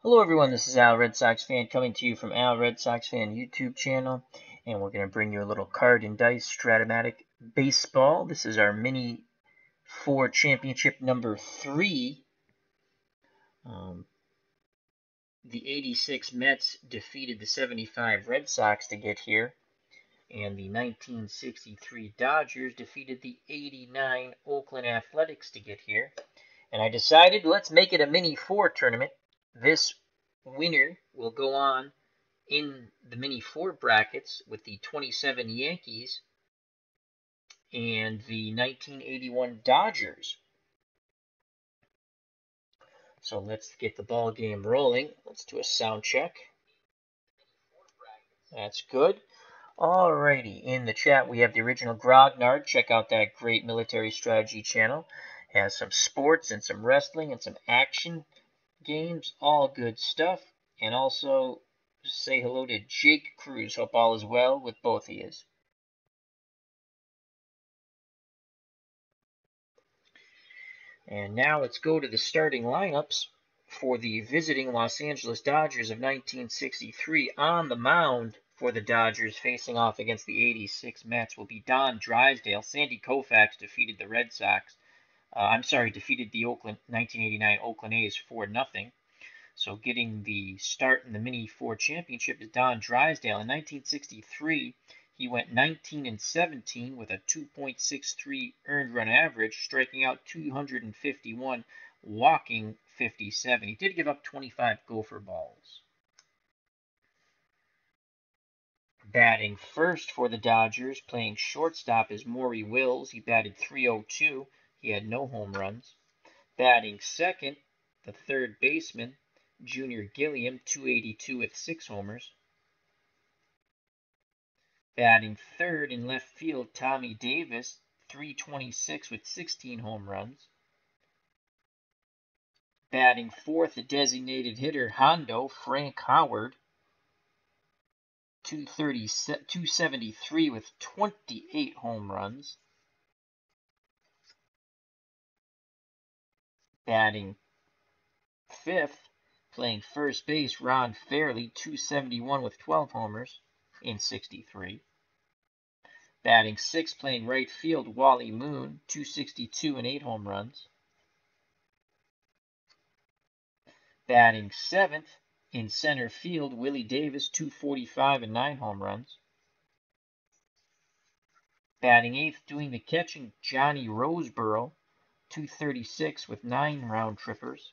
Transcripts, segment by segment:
Hello everyone, this is Al Red Sox Fan coming to you from Al Red Sox Fan YouTube channel, and we're going to bring you a little card and dice Strat-O-Matic Baseball. This is our Mini 4 Championship number 3. The 86 Mets defeated the 75 Red Sox to get here, and the 1963 Dodgers defeated the 89 Oakland Athletics to get here. And I decided, let's make it a Mini 4 tournament. This winner will go on in the Mini 4 brackets with the 27 Yankees and the 1981 Dodgers. So let's get the ball game rolling. Let's do a sound check. That's good. Alrighty, in the chat we have the original Grognard. Check out that great military strategy channel. Has some sports and some wrestling and some action games, all good stuff. And also say hello to Jake Cruz. Hope all is well with both of you. And now let's go to the starting lineups for the visiting Los Angeles Dodgers of 1963. On the mound for the Dodgers, facing off against the 86 Mets, will be Don Drysdale. Sandy Koufax defeated the Red Sox. Defeated the 1989 Oakland A's 4-0. So getting the start in the Mini 4 Championship is Don Drysdale. In 1963, he went 19-17 with a 2.63 earned run average, striking out 251, walking 57. He did give up 25 gopher balls. Batting first for the Dodgers, playing shortstop, is Maury Wills. He batted .302. He had no home runs. Batting second, the third baseman, Junior Gilliam, .282 with 6 homers. Batting third in left field, Tommy Davis, .326 with 16 home runs. Batting fourth, the designated hitter, Hondo, Frank Howard, .273 with 28 home runs. Batting fifth, playing first base, Ron Fairley, .271 with 12 homers in 63. Batting sixth, playing right field, Wally Moon, .262 and 8 home runs. Batting seventh, in center field, Willie Davis, .245 and 9 home runs. Batting eighth, doing the catching, Johnny Roseboro, .236 with 9 round trippers.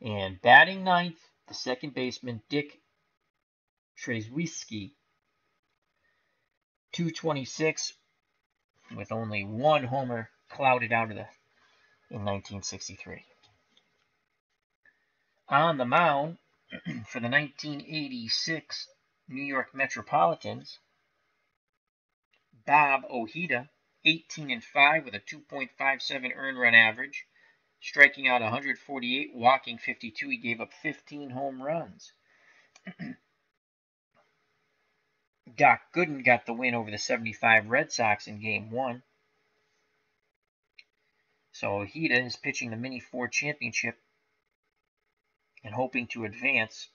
And batting ninth, the second baseman, Dick Trzewiski, .226 with only 1 homer clouded out of in 1963. On the mound for the 1986 New York Metropolitans, Bob Ojeda, 18-5 with a 2.57 earned run average, striking out 148, walking 52. He gave up 15 home runs. Doc Gooden got the win over the 75 Red Sox in Game 1. So Ojeda is pitching the Mini 4 Championship and hoping to advance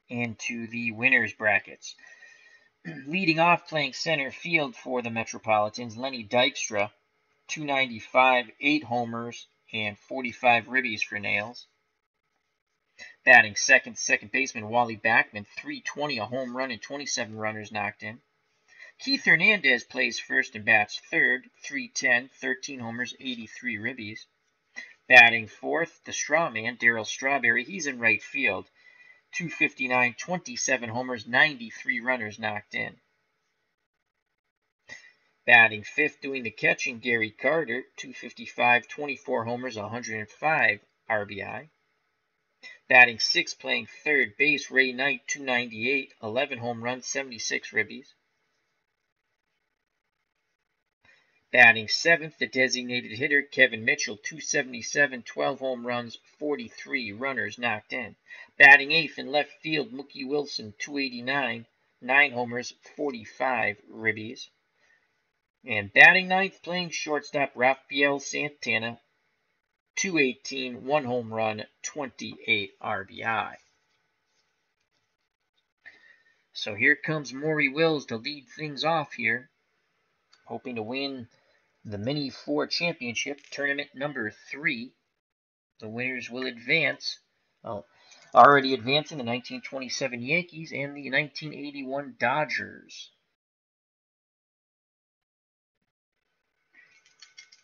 into the winners brackets. Leading off, playing center field for the Metropolitans, Lenny Dykstra, .295, 8 homers, and 45 ribbies for nails. Batting second baseman Wally Backman, .320, a home run and 27 runners knocked in. Keith Hernandez plays first and bats third, .310, 13 homers, 83 ribbies. Batting fourth, the straw man, Darryl Strawberry. He's in right field, .259, 27 homers, 93 runners knocked in. Batting fifth, doing the catching, Gary Carter, .255, 24 homers, 105 RBI. Batting sixth, playing third base, Ray Knight, .298, 11 home runs, 76 ribbies. Batting seventh, the designated hitter, Kevin Mitchell, .277, 12 home runs, 43 runners knocked in. Batting eighth in left field, Mookie Wilson, .289, 9 homers, 45 ribbies. And batting ninth, playing shortstop, Rafael Santana, 218, 1 home run, 28 RBI. So here comes Maury Wills to lead things off here, hoping to win the Mini 4 Championship, tournament number 3. The winners will advance. Already advancing the 1927 Yankees and the 1981 Dodgers.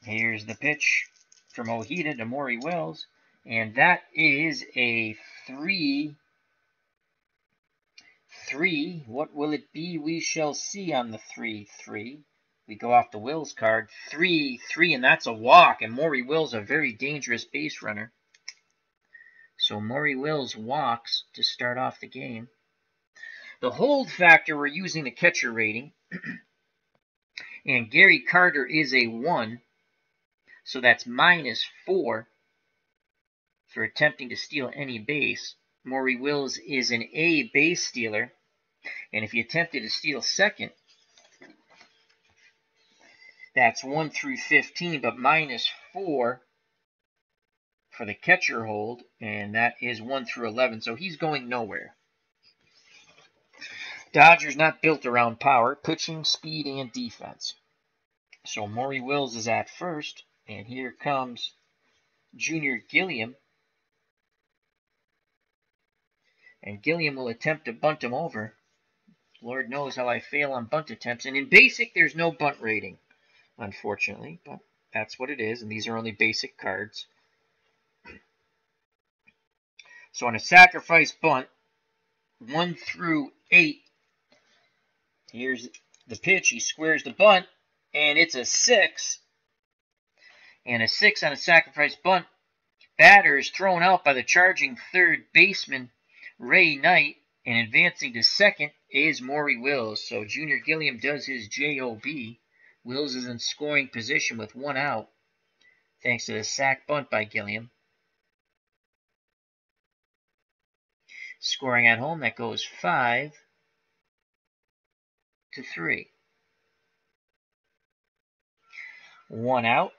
Here's the pitch from Ojeda to Maury Wills, and that is a 3-3. What will it be? We shall see on the 3-3. We go off the Wills card. 3-3, and that's a walk, and Maury Wills, a very dangerous base runner. So Maury Wills walks to start off the game. The hold factor, we're using the catcher rating. And Gary Carter is a 1. So that's -4 for attempting to steal any base. Maury Wills is an A base stealer. And if he attempted to steal second, that's 1 through 15, but -4 for the catcher hold, and that is 1 through 11, so he's going nowhere. Dodgers not built around power, pitching, speed, and defense. So Maury Wills is at first, and here comes Junior Gilliam. And Gilliam will attempt to bunt him over. Lord knows how I fail on bunt attempts, and in basic there's no bunt rating, unfortunately, but that's what it is, and these are only basic cards. So on a sacrifice bunt, 1 through 8, here's the pitch. He squares the bunt, and it's a 6. And a 6 on a sacrifice bunt. Batter is thrown out by the charging third baseman, Ray Knight, and advancing to second is Maury Wills. So Junior Gilliam does his JOB. Wills is in scoring position with 1 out, thanks to the sac bunt by Gilliam. Scoring at home, that goes 5-3. One out.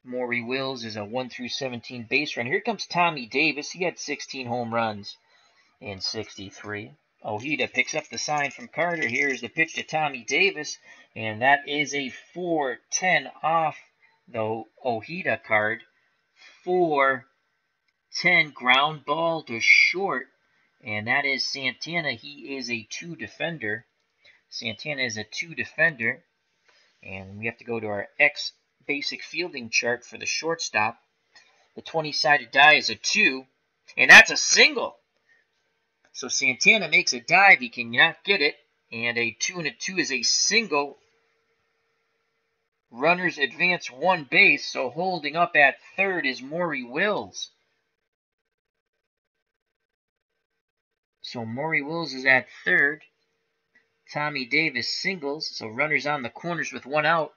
Maury Wills is a 1 through 17 base runner. Here comes Tommy Davis. He had 16 home runs in 63. Ojeda picks up the sign from Carter. Here's the pitch to Tommy Davis, and that is a 4-10 off the Ojeda card. 4-10 ground ball to short, and that is Santana. He is a 2 defender. Santana is a 2 defender, and we have to go to our X basic fielding chart for the shortstop. The 20-sided die is a 2, and that's a single. So Santana makes a dive, he cannot get it, and a 2 and a 2 is a single. Runners advance 1 base, so holding up at third is Maury Wills. So Maury Wills is at third. Tommy Davis singles, so runners on the corners with 1 out.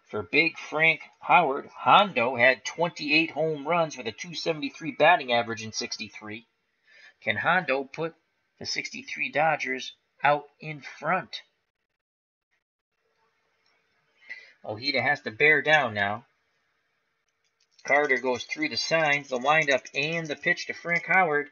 For Big Frank Howard, Hondo had 28 home runs with a .273 batting average in 63. Can Hondo put the 63 Dodgers out in front? Ojeda has to bear down now. Carter goes through the signs, the windup, and the pitch to Frank Howard.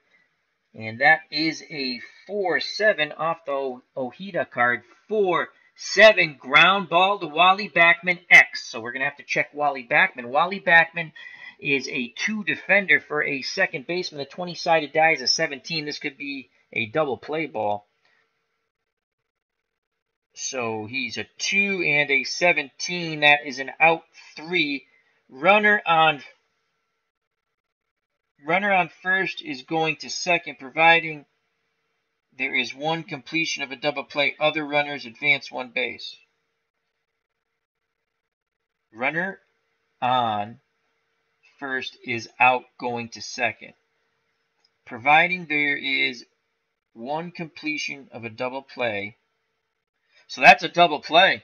And that is a 4-7 off the Ojeda card. 4-7 ground ball to Wally Backman X. So we're going to have to check Wally Backman. Wally Backman is a 2 defender for a second baseman. The 20-sided die is a 17. This could be a double play ball. So he's a 2 and a 17. That is an out 3. Runner on first is going to second, providing there is 1 completion of a double play. Other runners advance 1 base. Runner on first is out going to second, providing there is 1 completion of a double play. So that's a double play,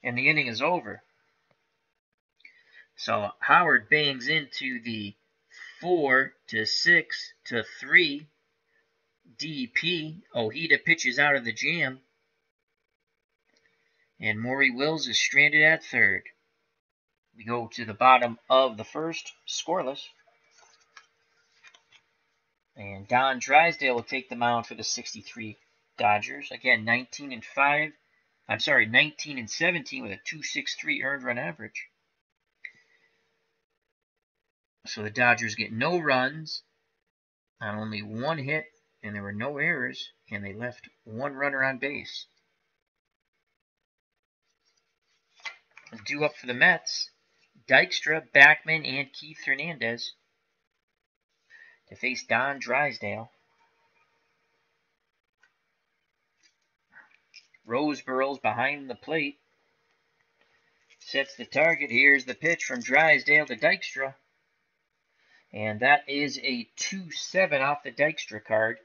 and the inning is over. So Howard bangs into the 4-6-3 DP. Ojeda pitches out of the jam, and Maury Wills is stranded at third. We go to the bottom of the first, scoreless. And Don Drysdale will take the mound for the 63 Dodgers. Again, 19 and 17 with a 2.63 earned run average. So the Dodgers get no runs on only one hit, and there were no errors, and they left one runner on base. Due up for the Mets, Dykstra, Backman, and Keith Hernandez to face Don Drysdale. Roseburyl's behind the plate. Sets the target. Here's the pitch from Drysdale to Dykstra. And that is a 2-7 off the Dykstra card.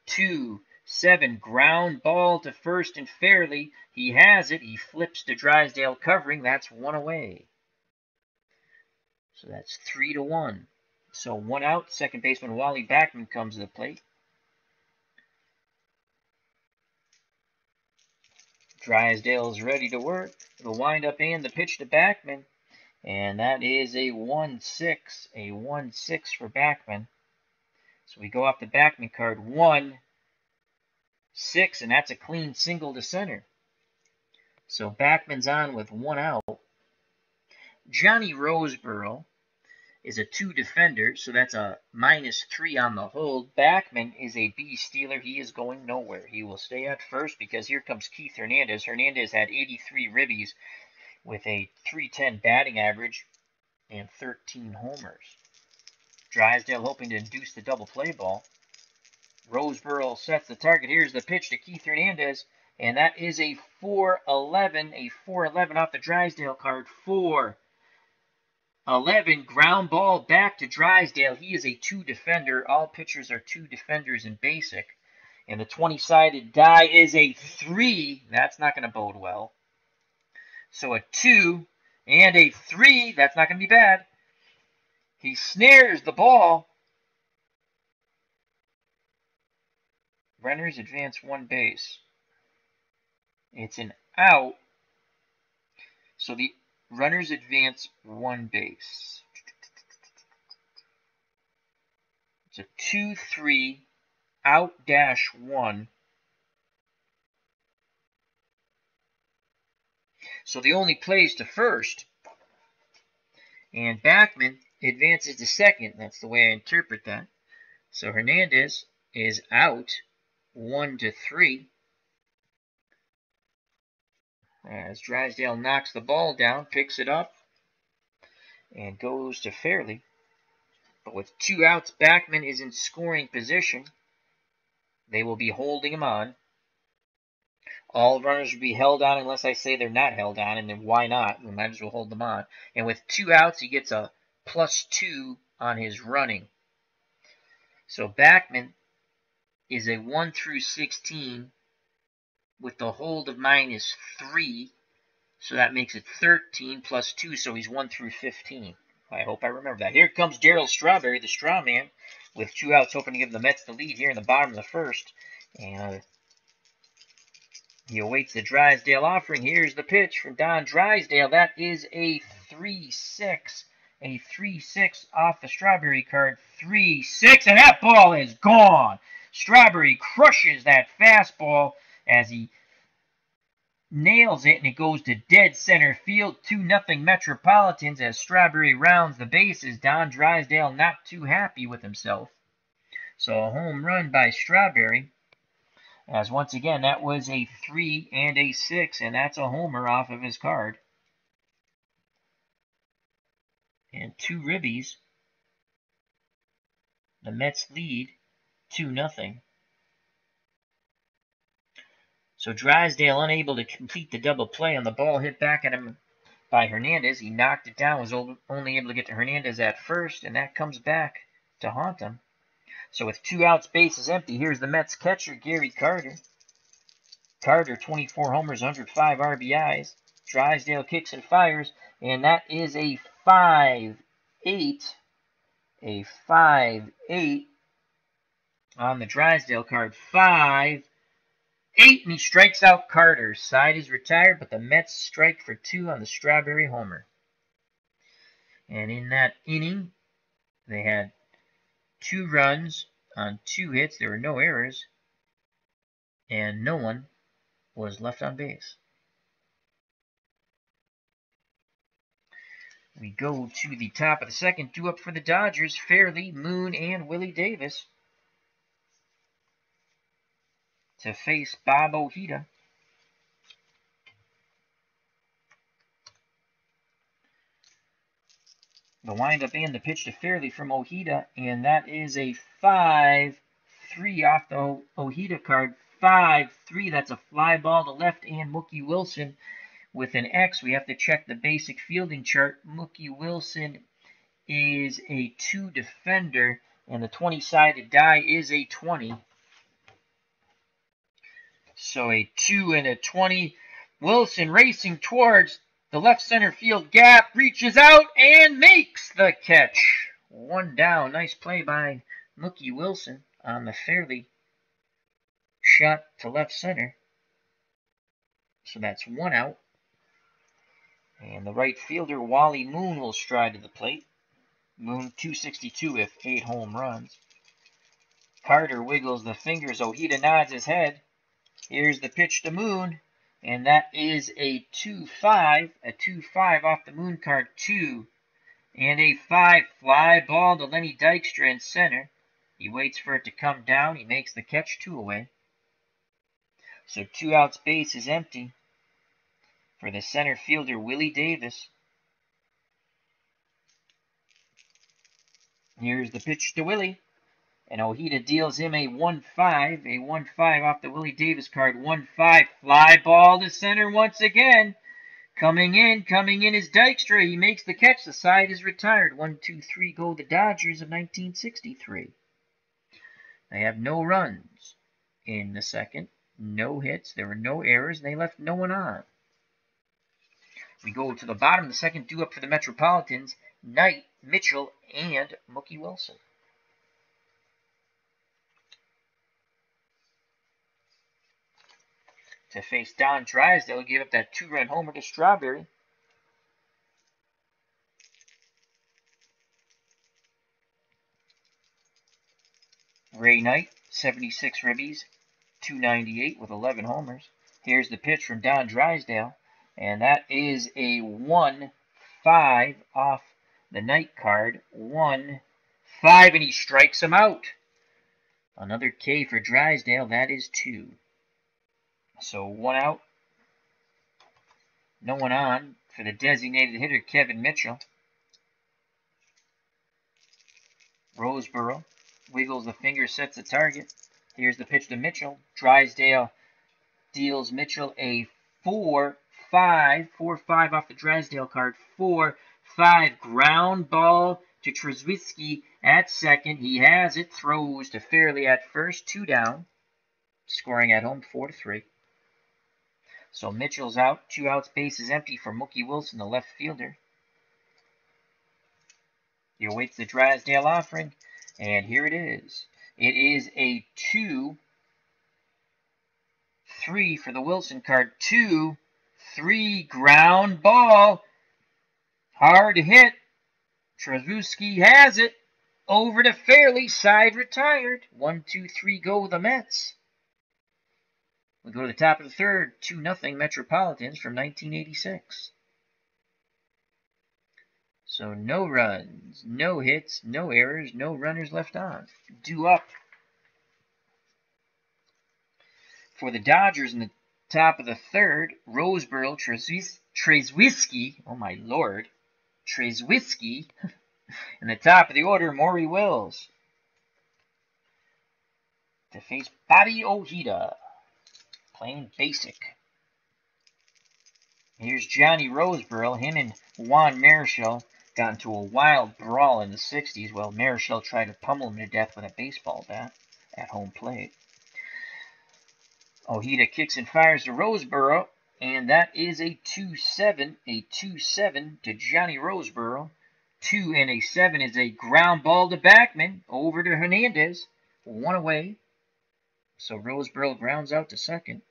2-7. Ground ball to first and fairly. He has it. He flips to Drysdale covering. That's one away. So that's 3-1. So one out. Second baseman Wally Backman comes to the plate. Drysdale is ready to work. The windup and the pitch to Backman. And that is a 1-6. A 1-6 for Backman. So we go off the Backman card. 1-6. And that's a clean single to center. So Backman's on with one out. Johnny Roseburyl is a 2 defender, so that's a -3 on the hold. Backman is a B stealer. He is going nowhere. He will stay at first because here comes Keith Hernandez. Hernandez had 83 ribbies with a .310 batting average and 13 homers. Drysdale hoping to induce the double play ball. Roseburyl sets the target. Here's the pitch to Keith Hernandez, and that is a 4-11. A 4-11 off the Drysdale card. 4-11, ground ball back to Drysdale. He is a 2 defender. All pitchers are 2 defenders in basic. And the 20-sided die is a 3. That's not going to bode well. So a 2 and a 3. That's not going to be bad. He snares the ball. Runners advance one base. It's an out. So the runners advance one base. It's a 2-3 out -1. So the only plays to first. And Backman advances to second. That's the way I interpret that. So Hernandez is out 1-3. As Drysdale knocks the ball down, picks it up, and goes to fairly. But with 2 outs, Backman is in scoring position. They will be holding him on. All runners will be held on unless I say they're not held on, and then why not? We might as well hold them on. And with 2 outs, he gets a +2 on his running. So Backman is a 1-16 with the hold of -3. So that makes it 13 +2, so he's 1-15. I hope I remember that. Here comes Darryl Strawberry, the straw man, with 2 outs, hoping to give the Mets the lead here in the bottom of the first. And he awaits the Drysdale offering. Here's the pitch from Don Drysdale. That is a 3-6. A 3-6 off the Strawberry card. 3-6, and that ball is gone. Strawberry crushes that fastball as he nails it, and it goes to dead center field. 2-0 Metropolitans as Strawberry rounds the bases. Don Drysdale not too happy with himself. So a home run by Strawberry. As once again, that was a 3 and a 6, and that's a homer off of his card. And 2 ribbies. The Mets lead 2-0. So Drysdale unable to complete the double play on the ball hit back at him by Hernandez. He knocked it down, was only able to get to Hernandez at first, and that comes back to haunt him. So with 2 outs, bases empty, here's the Mets catcher, Gary Carter. Carter, 24 homers, 105 RBIs. Drysdale kicks and fires, and that is a 5-8. A 5-8 on the Drysdale card. 5-8, and he strikes out Carter. Side is retired, but the Mets strike for 2 on the Strawberry homer. And in that inning, they had 2 runs on 2 hits. There were no errors, and no one was left on base. We go to the top of the second. Due up for the Dodgers, Fairley, Moon, and Willie Davis to face Bob Ojeda. The windup and the pitch to Fairley from Ojeda, and that is a 5-3 off the Ojeda card. 5-3, that's a fly ball to left, and Mookie Wilson with an X. We have to check the basic fielding chart. Mookie Wilson is a 2 defender, and the 20-sided die is a 20. So a 2 and a 20. Wilson racing towards the left center field gap, reaches out and makes the catch. 1 down. Nice play by Mookie Wilson on the Fairley shot to left center. So that's 1 out. And the right fielder, Wally Moon, will stride to the plate. Moon, 262 with 8 home runs. Carter wiggles the fingers. Ojeda nods his head. Here's the pitch to Moon. And that is a 2-5. A 2-5 off the Moon card. 2. And a 5 fly ball to Lenny Dykstra in center. He waits for it to come down. He makes the catch. 2 away. So 2 outs, base is empty for the center fielder, Willie Davis. Here's the pitch to Willie. And Ojeda deals him a 1-5. A 1-5 off the Willie Davis card. 1-5. Fly ball to center once again. Coming in is Dykstra. He makes the catch. The side is retired. 1-2-3 go the Dodgers of 1963. They have no runs in the second. No hits. There were no errors. And they left no one on. We go to the bottom of the second. Due up for the Metropolitans. Knight, Mitchell, and Mookie Wilson. To face Don Drysdale, give up that 2-run homer to Strawberry. Ray Knight, 76 ribbies, 298 with 11 homers. Here's the pitch from Don Drysdale, and that is a 1-5 off the Knight card. 1-5, and he strikes him out. Another K for Drysdale. That is 2. So 1 out. No one on for the designated hitter, Kevin Mitchell. Roseboro wiggles the finger, sets the target. Here's the pitch to Mitchell. Drysdale deals Mitchell a 4-5. 4-5 off the Drysdale card. 4-5 ground ball to Trzewiski at second. He has it. Throws to Fairley at first. 2 down. Scoring at home 4-3. So Mitchell's out. 2 outs, base is empty for Mookie Wilson, the left fielder. He awaits the Drysdale offering, and here it is. It is a 2-3 for the Wilson card. 2-3 ground ball. Hard hit. Trzewiski has it. Over to Fairley. Side retired. 1-2-3 go the Mets. We go to the top of the third. 2-0 Metropolitans from 1986. So no runs, no hits, no errors, no runners left on. Due up for the Dodgers in the top of the third. Roseboro, Trzewiski, oh my lord, Trzewiski. In the top of the order, Maury Wills to face Bobby Ojeda. Plain basic. Here's Johnny Roseboro. Him and Juan Marichal got into a wild brawl in the 60s while Marichal tried to pummel him to death with a baseball bat at home plate. Ojeda kicks and fires to Roseboro, and that is a 2-7. A 2-7 to Johnny Roseboro. 2 and a 7 is a ground ball to Backman. Over to Hernandez. 1 away. So Roseboro grounds out to second.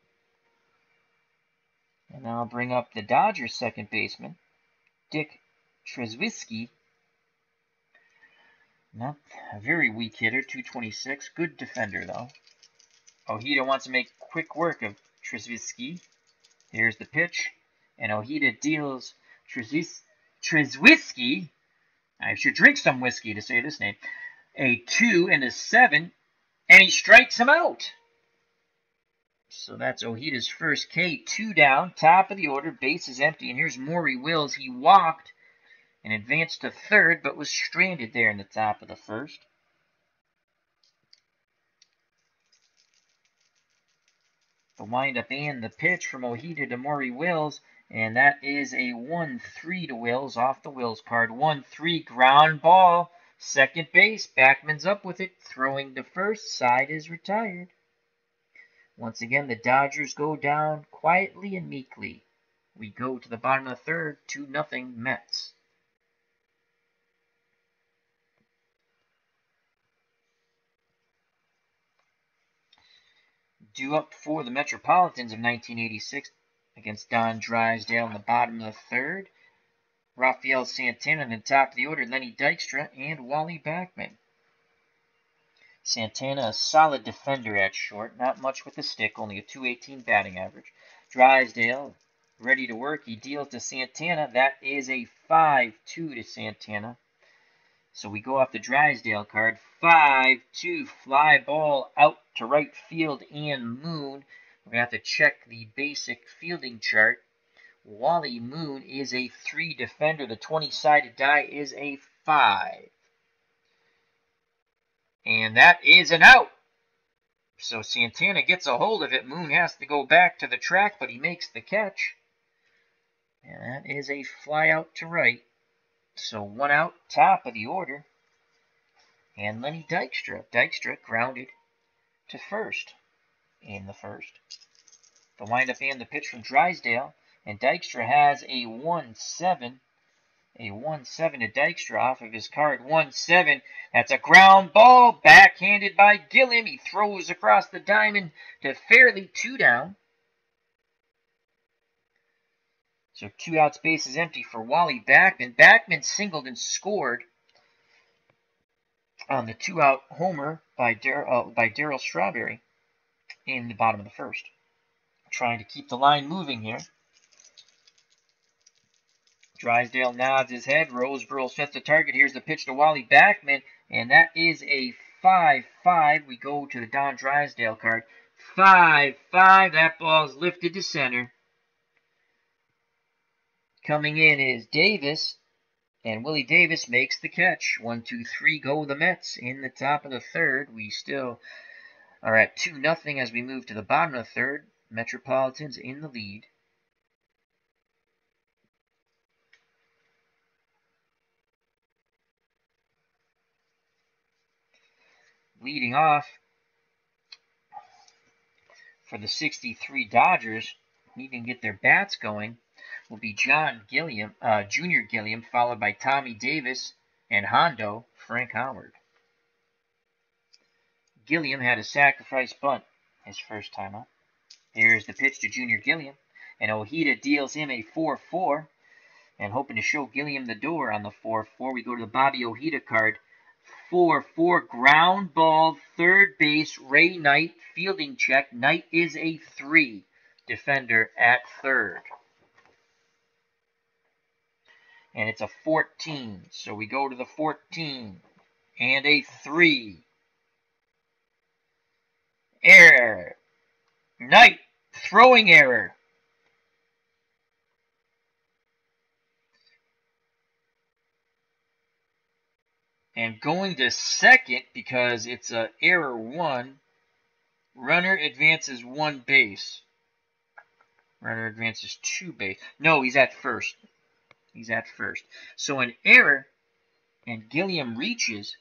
And now I'll bring up the Dodgers second baseman, Dick Trzewiski. Not a very weak hitter, 226. Good defender, though. Ojeda wants to make quick work of Trezvisky. Here's the pitch. And Ojeda deals Trezvisky. I should drink some whiskey to say this name. A 2 and a 7. And he strikes him out. So that's Ojeda's first K. 2 down, top of the order, base is empty. And here's Maury Wills. He walked and advanced to third, but was stranded there in the top of the first. The windup and the pitch from Ojeda to Maury Wills, and that is a 1-3 to Wills off the Wills card. 1-3 ground ball, second base. Backman's up with it, throwing to first. Side is retired. Once again, the Dodgers go down quietly and meekly. We go to the bottom of the third, 2-0 Mets. Due up for the Metropolitans of 1986 against Don Drysdale in the bottom of the third. Rafael Santana in the top of the order, Lenny Dykstra, and Wally Backman. Santana, a solid defender at short, not much with the stick, only a .218 batting average. Drysdale, ready to work, he deals to Santana. That is a 5-2 to Santana. So we go off the Drysdale card. 5-2, fly ball out to right field and Moon. We're going to have to check the basic fielding chart. Wally Moon is a 3 defender. The 20-sided die is a 5. And that is an out. So Santana gets a hold of it. Moon has to go back to the track, but he makes the catch. And that is a fly out to right. So 1 out, top of the order. And Lenny Dykstra. Dykstra grounded to first in the first. The windup and the pitch from Drysdale. And Dykstra has a 1-7. A 1-7 to Dykstra off of his card. 1-7. That's a ground ball. Backhanded by Gilliam. He throws across the diamond to Fairley. 2 down. So 2 outs, base is empty for Wally Backman. Backman singled and scored on the 2-out homer by Darryl Strawberry in the bottom of the first. Trying to keep the line moving here. Drysdale nods his head. Roseboro sets the target. Here's the pitch to Wally Backman, and that is a 5-5. We go to the Don Drysdale card. 5-5. That ball is lifted to center. Coming in is Davis, and Willie Davis makes the catch. 1-2-3 go the Mets in the top of the third. We still are at 2-0 as we move to the bottom of the third. Metropolitans in the lead. Leading off for the 63 Dodgers, even get their bats going, will be John Gilliam, Junior Gilliam, followed by Tommy Davis and Hondo, Frank Howard. Gilliam had a sacrifice bunt his first time up. Here's the pitch to Junior Gilliam, and Ojeda deals him a 4-4, and hoping to show Gilliam the door on the 4-4, we go to the Bobby Ojeda card. 4-4 ground ball, third base, Ray Knight, fielding check. Knight is a 3 defender at third. And it's a 14, so we go to the 14, and a 3. Error. Knight, throwing error. And going to second because it's a error 1. Runner advances 1 base. Runner advances 2 base. No, he's at first. He's at first. So an error, and Gilliam reaches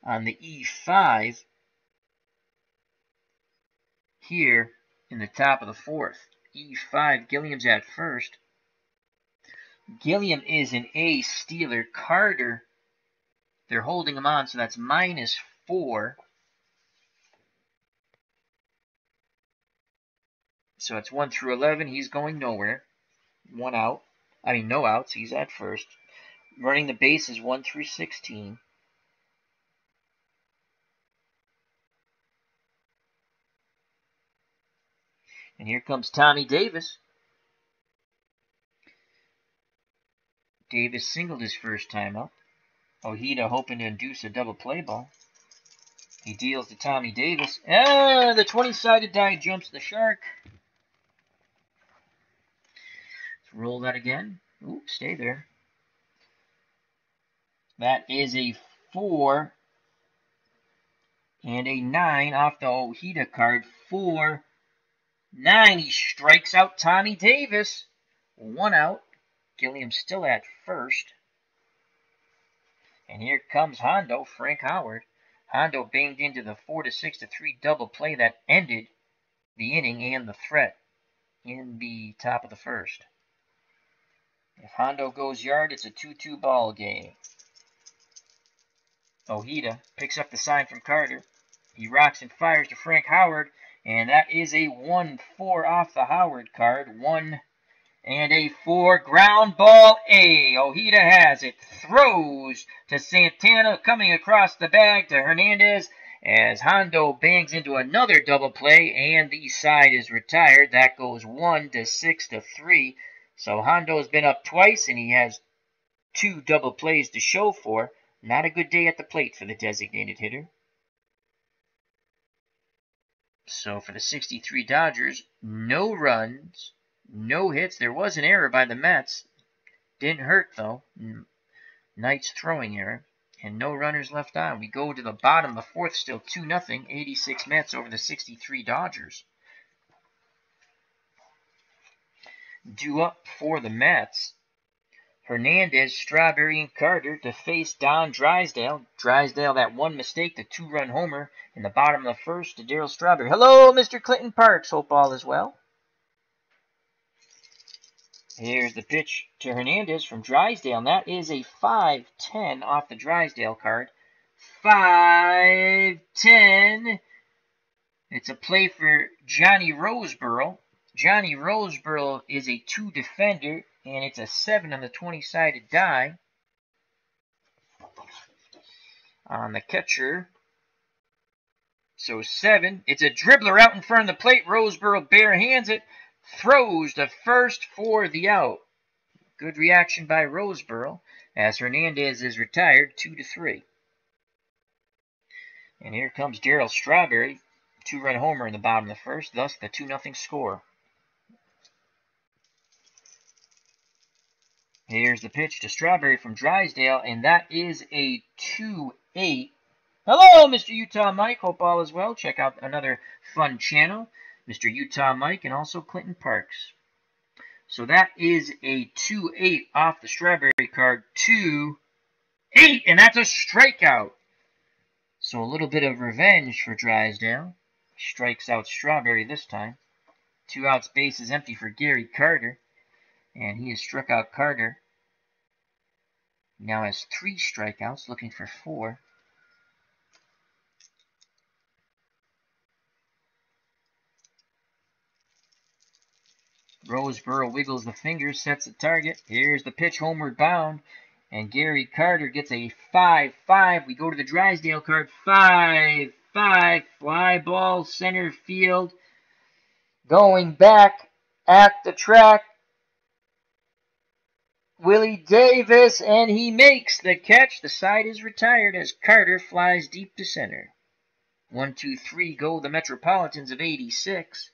on the E5 here in the top of the fourth. E5, Gilliam's at first. Gilliam is an A stealer. Carter, they're holding him on, so that's -4. So it's 1 through 11. He's going nowhere. 1 out. I mean, no outs. He's at first. Running the bases 1 through 16. And here comes Tommy Davis. Davis singled his first time up. Ojeda hoping to induce a double play ball. He deals to Tommy Davis. The 20-sided die jumps the shark. Let's roll that again. Ooh, stay there. That is a 4 and a 9 off the Ojeda card. 4, 9. He strikes out Tommy Davis. 1 out. Gilliam still at first. And here comes Hondo, Frank Howard. Hondo banged into the 4-6-3 double play that ended the inning and the threat in the top of the first. If Hondo goes yard, it's a 2-2 ball game. Ojeda picks up the sign from Carter. He rocks and fires to Frank Howard, and that is a 1-4 off the Howard card. 1 and a 4. Ground ball A. Ojeda has it. Throws to Santana, coming across the bag to Hernandez as Hondo bangs into another double play, and the side is retired. That goes 1-6-3. So Hondo's been up twice, and he has 2 double plays to show for. Not a good day at the plate for the designated hitter. So for the 63 Dodgers, no runs, no hits. There was an error by the Mets. Didn't hurt, though. Knight's throwing error. And no runners left on. We go to the bottom of the fourth, still 2-0. 86 Mets over the 63 Dodgers. Due up for the Mets, Hernandez, Strawberry, and Carter to face Don Drysdale. Drysdale, that one mistake, the 2-run homer in the bottom of the first to Darryl Strawberry. Hello, Mr. Clinton Parks. Hope all is well. Here's the pitch to Hernandez from Drysdale, and that is a 5-10 off the Drysdale card. 5-10. It's a play for Johnny Roseboro. Johnny Roseboro is a 2 defender, and it's a 7 on the 20-sided die. On the catcher. So 7. It's a dribbler out in front of the plate. Roseboro bare hands it. Throws to first for the out. Good reaction by Roseboro as Hernandez is retired 2-3. And here comes Darryl Strawberry. 2-run homer in the bottom of the first, thus the 2-0 score. Here's the pitch to Strawberry from Drysdale, and that is a 2-8. Hello, Mr. Utah Mike. Hope all is well. Check out another fun channel. Mr. Utah Mike, and also Clinton Parks. So that is a 2-8 off the Strawberry card. 2-8, and that's a strikeout. So a little bit of revenge for Drysdale. Strikes out Strawberry this time. 2 outs, base is empty for Gary Carter. And he has struck out Carter. He now has 3 strikeouts, looking for 4. Roseboro wiggles the fingers, sets the target. Here's the pitch, homeward bound. And Gary Carter gets a 5-5. We go to the Drysdale card. 5-5. Fly ball, center field. Going back at the track. Willie Davis, and he makes the catch. The side is retired as Carter flies deep to center. 1-2-3 go the Metropolitans of 86.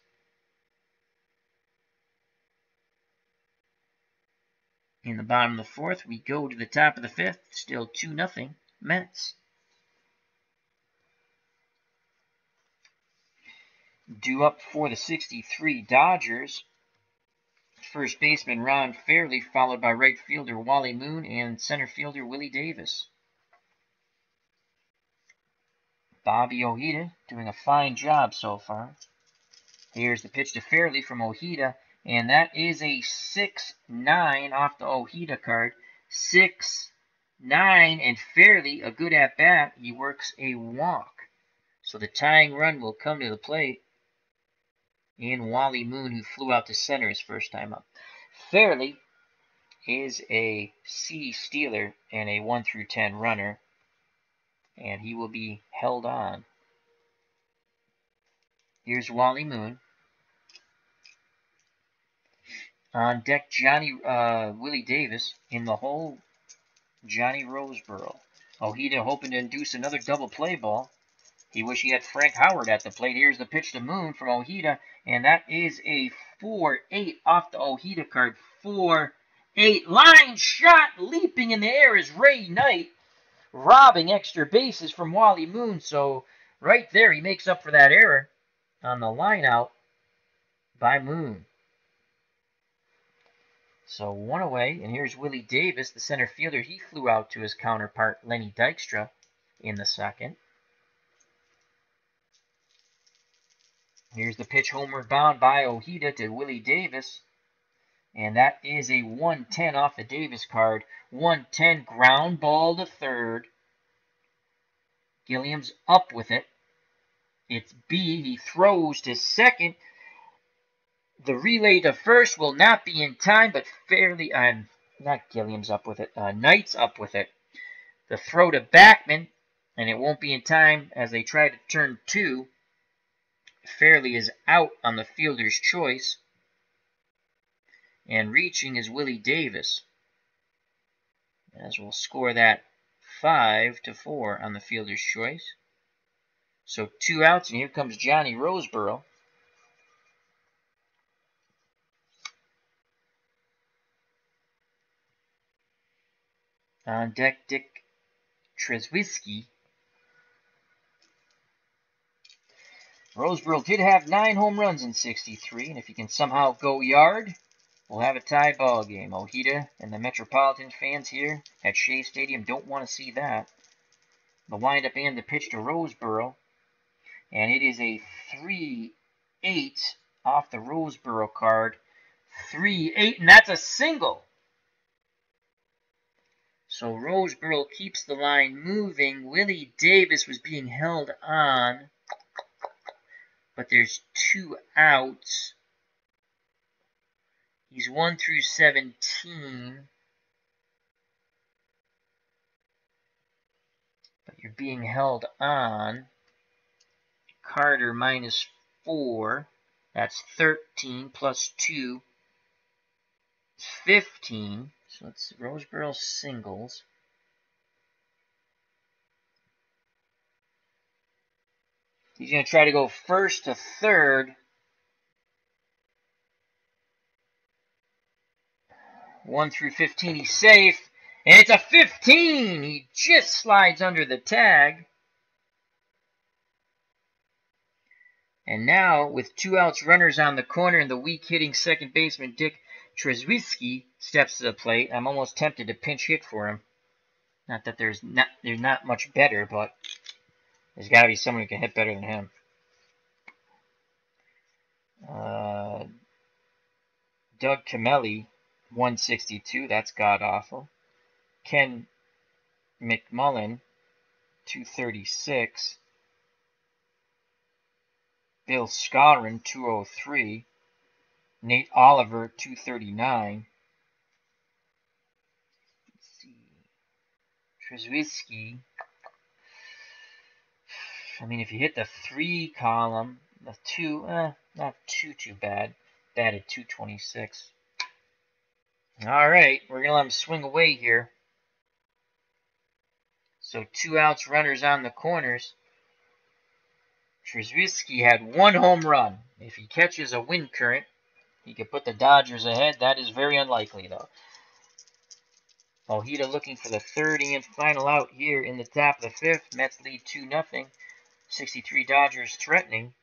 In the bottom of the fourth, we go to the top of the fifth. Still 2-0 Mets. Due up for the 63 Dodgers. First baseman Ron Fairley, followed by right fielder Wally Moon and center fielder Willie Davis. Bobby Ojeda doing a fine job so far. Here's the pitch to Fairley from Ojeda. And that is a 6-9 off the Ojeda card. 6-9, and Fairley, a good at-bat. He works a walk. So the tying run will come to the plate. And Wally Moon, who flew out to center his first time up. Fairley is a C stealer and a 1-10 runner. And he will be held on. Here's Wally Moon. On deck, Willie Davis in the hole, Johnny Roseboro. Ojeda hoping to induce another double play ball. He wish he had Frank Howard at the plate. Here's the pitch to Moon from Ojeda, and that is a 4-8 off the Ojeda card. 4-8. Line shot leaping in the air is Ray Knight, robbing extra bases from Wally Moon. So right there, he makes up for that error on the line out by Moon. So one away, and here's Willie Davis, the center fielder. He flew out to his counterpart, Lenny Dykstra, in the second. Here's the pitch homeward bound by Ojeda to Willie Davis. And that is a 110 off the Davis card. 110, ground ball to third. Gilliam's up with it. It's B. He throws to second. The relay to first will not be in time, but fairly... not Gilliam's up with it. Knight's up with it. The throw to Backman, and it won't be in time as they try to turn two. Fairley is out on the fielder's choice. And reaching is Willie Davis. As we'll score that 5-4 on the fielder's choice. So 2 outs, and here comes Johnny Roseboro. On deck, Dick Trzewiski. Roseboro did have 9 home runs in 63, and if he can somehow go yard, we'll have a tie ball game. Ojeda and the Metropolitan fans here at Shea Stadium don't want to see that. The windup and the pitch to Roseboro, and it is a 3-8 off the Roseboro card. 3-8, and that's a single. So Roseboro keeps the line moving. Willie Davis was being held on, but there's 2 outs. He's 1 through 17. But you're being held on. Carter -4. That's 13 plus 2. 15. So it's Roseboro singles. He's going to try to go first to third. 1 through 15, he's safe. And it's a 15! He just slides under the tag. And now, with 2 outs, runners on the corner, and the weak-hitting second baseman Dick Trzewiski steps to the plate. I'm almost tempted to pinch hit for him. Not that they're not much better, but there's got to be someone who can hit better than him. Doug Camelli, 162. That's god-awful. Ken McMullen, 236. Bill Scorin, 203. Nate Oliver, 239. Let's see. Trzewiski. I mean, if you hit the 3 column, the 2, not too bad. Batted 226. All right, we're going to let him swing away here. So 2 outs, runners on the corners. Trzewiski had 1 home run. If he catches a wind current, he could put the Dodgers ahead. That is very unlikely, though. Ojeda looking for the 3rd and final out here in the top of the 5th. Mets lead 2-0. 63 Dodgers threatening.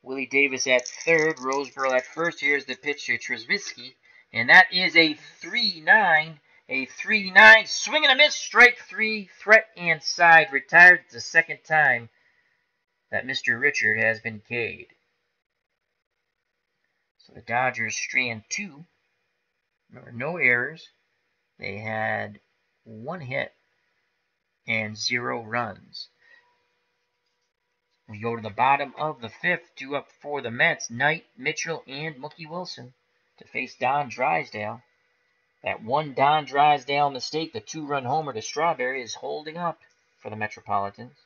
Willie Davis at 3rd. Roseboro at 1st. Here's the pitch to Trzewiski. And that is a 3-9. A 3-9. Swing and a miss. Strike 3. Threat and side. Retired. It's the 2nd time that Mr. Richard has been K'd. So the Dodgers strand 2. Remember, no errors. They had 1 hit and 0 runs. We go to the bottom of the 5th. 2 up for the Mets. Knight, Mitchell, and Mookie Wilson to face Don Drysdale. That one Don Drysdale mistake, the 2-run homer to Strawberry, is holding up for the Metropolitans.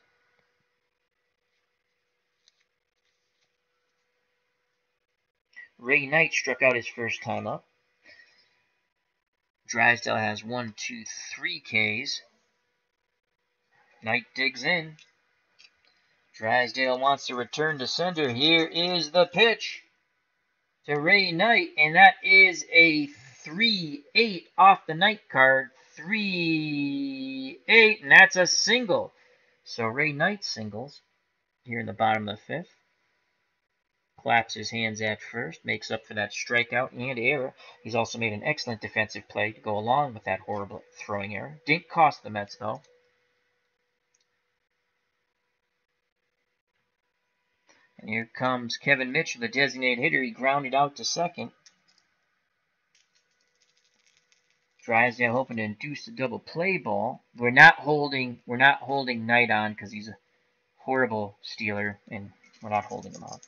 Ray Knight struck out his first time up. Drysdale has 1, 2, 3 Ks. Knight digs in. Drysdale wants to return to sender. Here is the pitch to Ray Knight, and that is a 3-8 off the Knight card. 3-8, and that's a single. So Ray Knight singles here in the bottom of the fifth. Claps his hands at first, makes up for that strikeout and error. He's also made an excellent defensive play to go along with that horrible throwing error. Didn't cost the Mets, though. And here comes Kevin Mitchell, the designated hitter. He grounded out to second. Drysdale hoping to induce the double play ball. We're not holding Knight on because he's a horrible stealer, and we're not holding him on.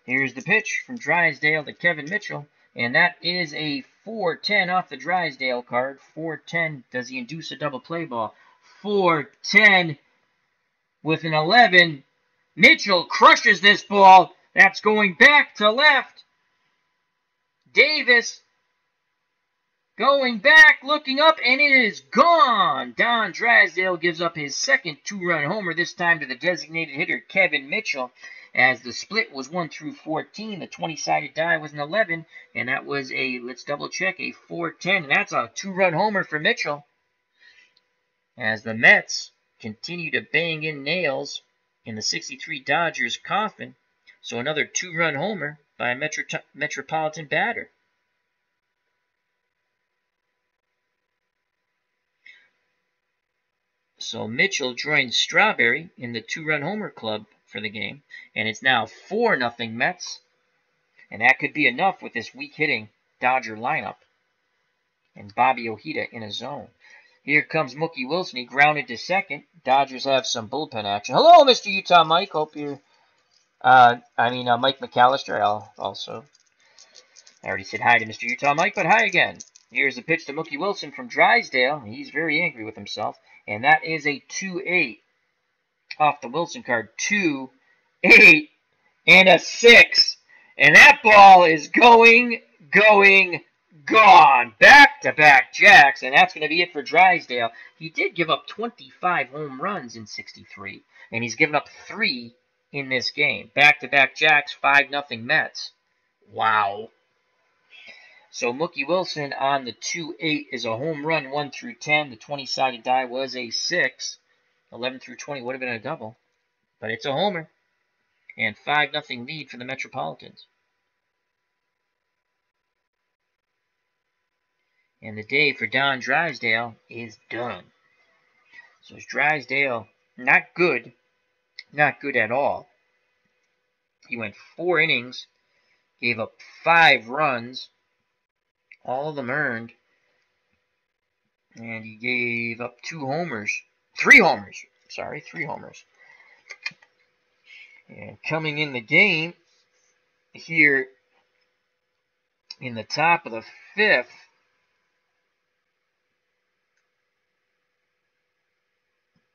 Here's the pitch from Drysdale to Kevin Mitchell, and that is a 4-10 off the Drysdale card. 4-10. Does he induce a double play ball? 4-10 with an 11. Mitchell crushes this ball. That's going back to left. Davis going back, looking up, and it is gone. Don Drysdale gives up his second 2-run homer, this time to the designated hitter Kevin Mitchell. As the split was 1 through 14, the 20-sided die was an 11, and that was a, let's double check, a 4-10, and that's a 2-run homer for Mitchell. As the Mets continue to bang in nails in the 63 Dodgers coffin, so another 2-run homer by a Metropolitan batter. So Mitchell joins Strawberry in the 2-run homer club for the game, and it's now 4-0 Mets, and that could be enough with this weak-hitting Dodger lineup. And Bobby Ojeda in a zone. Here comes Mookie Wilson. He grounded to second. Dodgers have some bullpen action. Hello, Mr. Utah Mike. Hope you're, Mike McAllister. I already said hi to Mr. Utah Mike, but hi again. Here's the pitch to Mookie Wilson from Drysdale. He's very angry with himself, and that is a 2-8 off the Wilson card. 2-8 and a 6. And that ball is gone. Back-to-back jacks, and that's going to be it for Drysdale. He did give up 25 home runs in 63, and he's given up 3 in this game. Back-to-back jacks, 5-0 Mets. Wow. So Mookie Wilson on the 2-8 is a home run, 1 through 10. The 20-sided die was a 6. 11 through 20 would have been a double, but it's a homer. And 5-0 lead for the Metropolitans. And the day for Don Drysdale is done. So it's Drysdale, not good at all. He went 4 innings, gave up 5 runs, all of them earned, and he gave up 3 homers. And coming in the game here in the top of the 5th,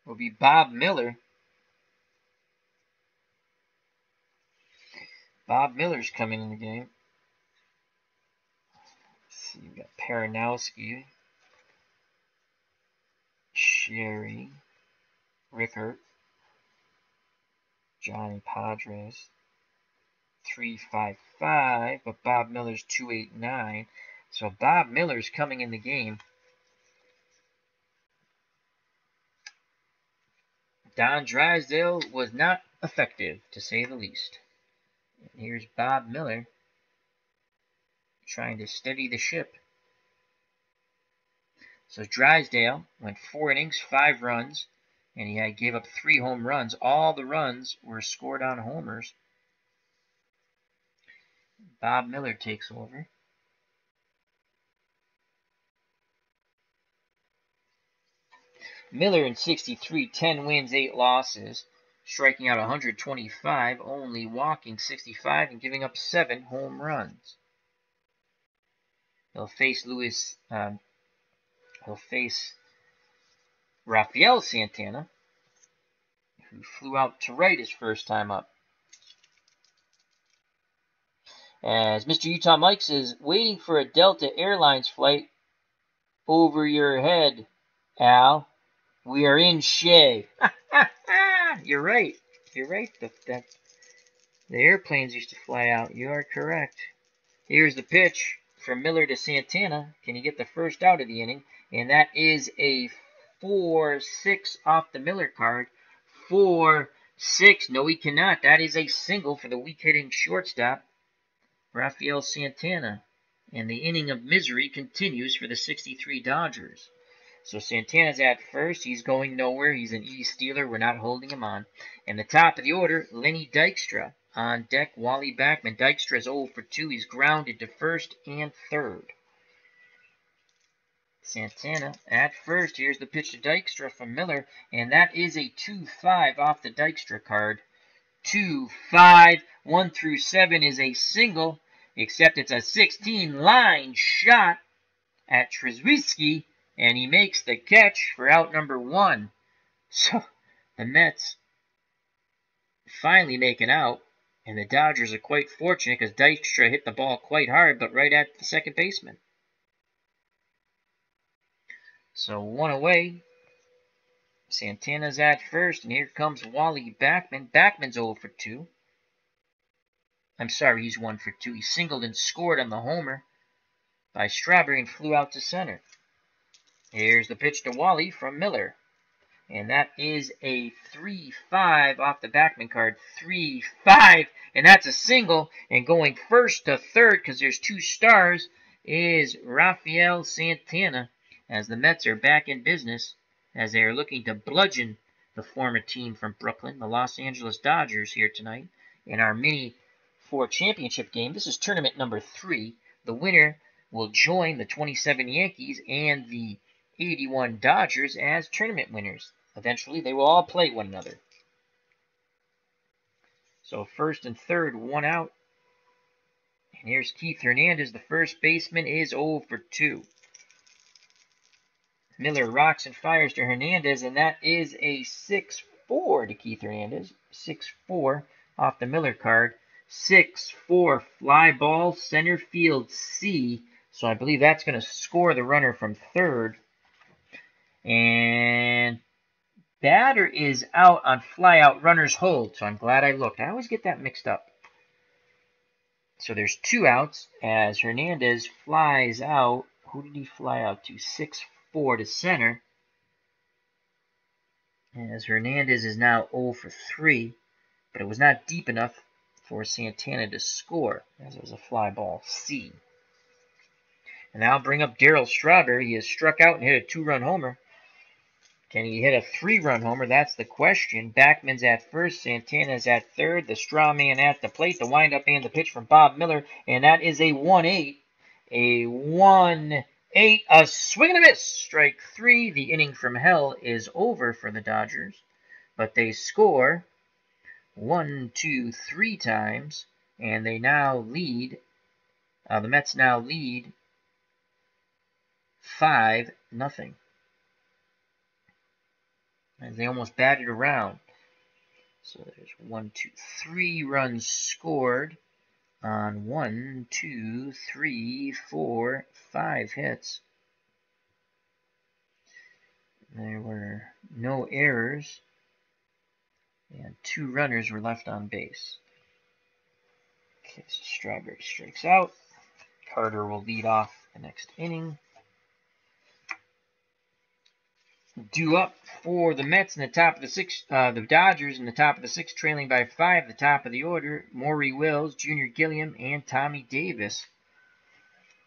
will be Bob Miller. Bob Miller's coming in the game. Let's see, we got Paranowski, Sherry, Rickert, Johnny Padres, 355, but Bob Miller's 289. So Bob Miller's coming in the game. Don Drysdale was not effective, to say the least. And here's Bob Miller trying to steady the ship. So Drysdale went 4 innings, 5 runs, and he gave up 3 home runs. All the runs were scored on homers. Bob Miller takes over. Miller in 63, 10 wins, 8 losses, striking out 125, only walking 65, and giving up 7 home runs. He'll face Rafael Santana, who flew out to right his first time up. As Mr. Utah Mike says, waiting for a Delta Airlines flight over your head, Al. We are in Shea. You're right. You're right. The airplanes used to fly out. You are correct. Here's the pitch from Miller to Santana. Can he get the first out of the inning? And that is a 4-6 off the Miller card. 4-6. No, he cannot. That is a single for the weak-hitting shortstop, Rafael Santana. And the inning of misery continues for the 63 Dodgers. So Santana's at first. He's going nowhere. He's an E-stealer. We're not holding him on. And the top of the order, Lenny Dykstra. On deck, Wally Backman. Dykstra's 0 for 2. He's grounded to first and third. Santana at first. Here's the pitch to Dykstra from Miller. And that is a 2-5 off the Dykstra card. 2-5. 1 through 7 is a single, except it's a 16-line shot at Trzewiski, and he makes the catch for out number 1. So the Mets finally make an out, and the Dodgers are quite fortunate because Dykstra hit the ball quite hard, but right at the second baseman. So 1 away. Santana's at first, and here comes Wally Backman. Backman's 0 for 2. I'm sorry, he's 1 for 2. He singled and scored on the homer by Strawberry and flew out to center. Here's the pitch to Wally from Miller. And that is a 3-5 off the Backman card. 3-5. And that's a single. And going first to third, because there's 2 stars, is Rafael Santana. As the Mets are back in business, as they are looking to bludgeon the former team from Brooklyn, the Los Angeles Dodgers, here tonight in our Mini 4 championship game. This is tournament number 3. The winner will join the 27 Yankees and the 81 Dodgers as tournament winners. Eventually, they will all play one another. So first and third, 1 out. And here's Keith Hernandez. The first baseman is 0 for 2. Miller rocks and fires to Hernandez, and that is a 6-4 to Keith Hernandez. 6-4 off the Miller card. 6-4 fly ball, center field C. So I believe that's going to score the runner from third. And batter is out on fly out, runners hold. So I'm glad I looked. I always get that mixed up. So there's 2 outs as Hernandez flies out. Who did he fly out to? 6-4 to center. As Hernandez is now 0 for 3. But it was not deep enough for Santana to score, as it was a fly ball C. And now I'll bring up Darryl Strawberry. He has struck out and hit a 2-run homer. Can he hit a 3-run homer? That's the question. Backman's at first. Santana's at third. The straw man at the plate. The windup and the pitch from Bob Miller. And that is a 1-8. A 1-8. A swing and a miss. Strike 3. The inning from hell is over for the Dodgers. But they score 1, 2, 3 times. And they now lead. The Mets now lead 5-0. As they almost batted around. So there's 1, 2, 3 runs scored on 1, 2, 3, 4, 5 hits. There were no errors, and 2 runners were left on base. Okay, so Strawberry strikes out. Carter will lead off the next inning. Due up for the Mets in the top of the 6th, the Dodgers in the top of the 6th, trailing by 5. The top of the order, Maury Wills, Junior Gilliam, and Tommy Davis.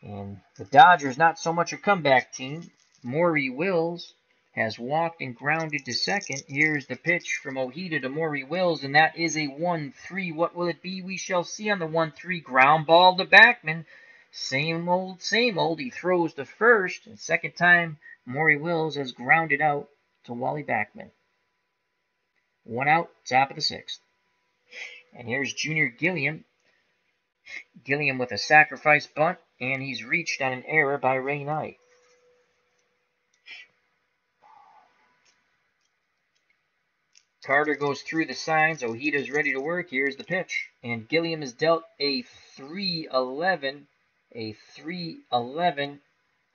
And the Dodgers, not so much a comeback team. Maury Wills has walked and grounded to second. Here's the pitch from Ojeda to Maury Wills, and that is a 1-3. What will it be? We shall see on the 1-3. Ground ball to Backman. Same old, same old. He throws to first, and second time Maury Wills has grounded out to Wally Backman. 1 out, top of the 6th. And here's Junior Gilliam. Gilliam with a sacrifice bunt, and he's reached on an error by Ray Knight. Carter goes through the signs. Ojida's ready to work. Here's the pitch. And Gilliam is dealt a 3-11. A 3-11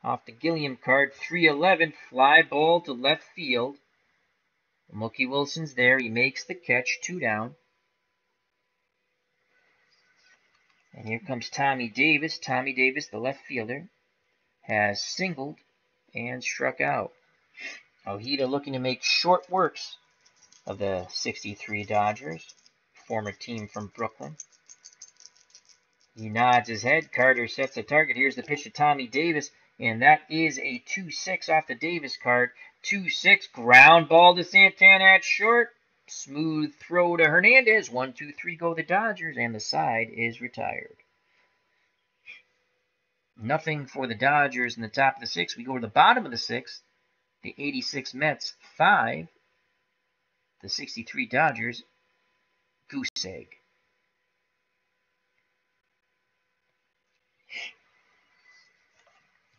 off the Gilliam card. 3-11. Fly ball to left field. Mookie Wilson's there. He makes the catch. 2 down. And here comes Tommy Davis. Tommy Davis, the left fielder, has singled and struck out. Ojeda looking to make short works of the 63 Dodgers, former team from Brooklyn. He nods his head. Carter sets a target. Here's the pitch to Tommy Davis, and that is a 2-6 off the Davis card. 2-6, ground ball to Santana at short. Smooth throw to Hernandez. 1-2-3 go the Dodgers, and the side is retired. Nothing for the Dodgers in the top of the 6th. We go to the bottom of the 6th. The 86 Mets, 5. The 63 Dodgers, goose egg.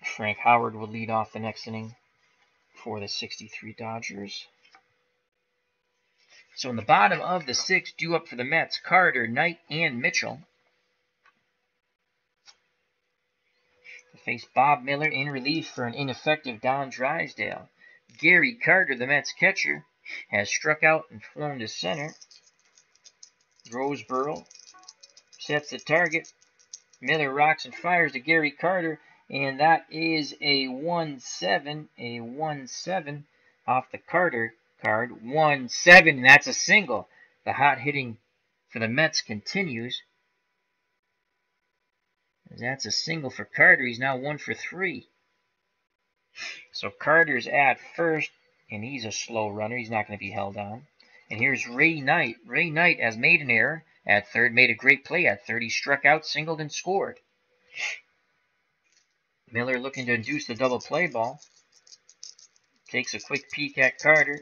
Frank Howard will lead off the next inning for the 63 Dodgers. So in the bottom of the 6th, due up for the Mets, Carter, Knight, and Mitchell. They face Bob Miller in relief for an ineffective Don Drysdale. Gary Carter, the Mets catcher, has struck out and flown to center. Roseboro sets the target. Miller rocks and fires to Gary Carter, and that is a 1-7. A 1-7 off the Carter card. 1-7, and that's a single. The hot hitting for the Mets continues. That's a single for Carter. He's now 1 for 3. So Carter's at first, and he's a slow runner. He's not going to be held on. And here's Ray Knight. Ray Knight has made an error at third, made a great play at third. He struck out, singled, and scored. Miller looking to induce the double play ball. Takes a quick peek at Carter.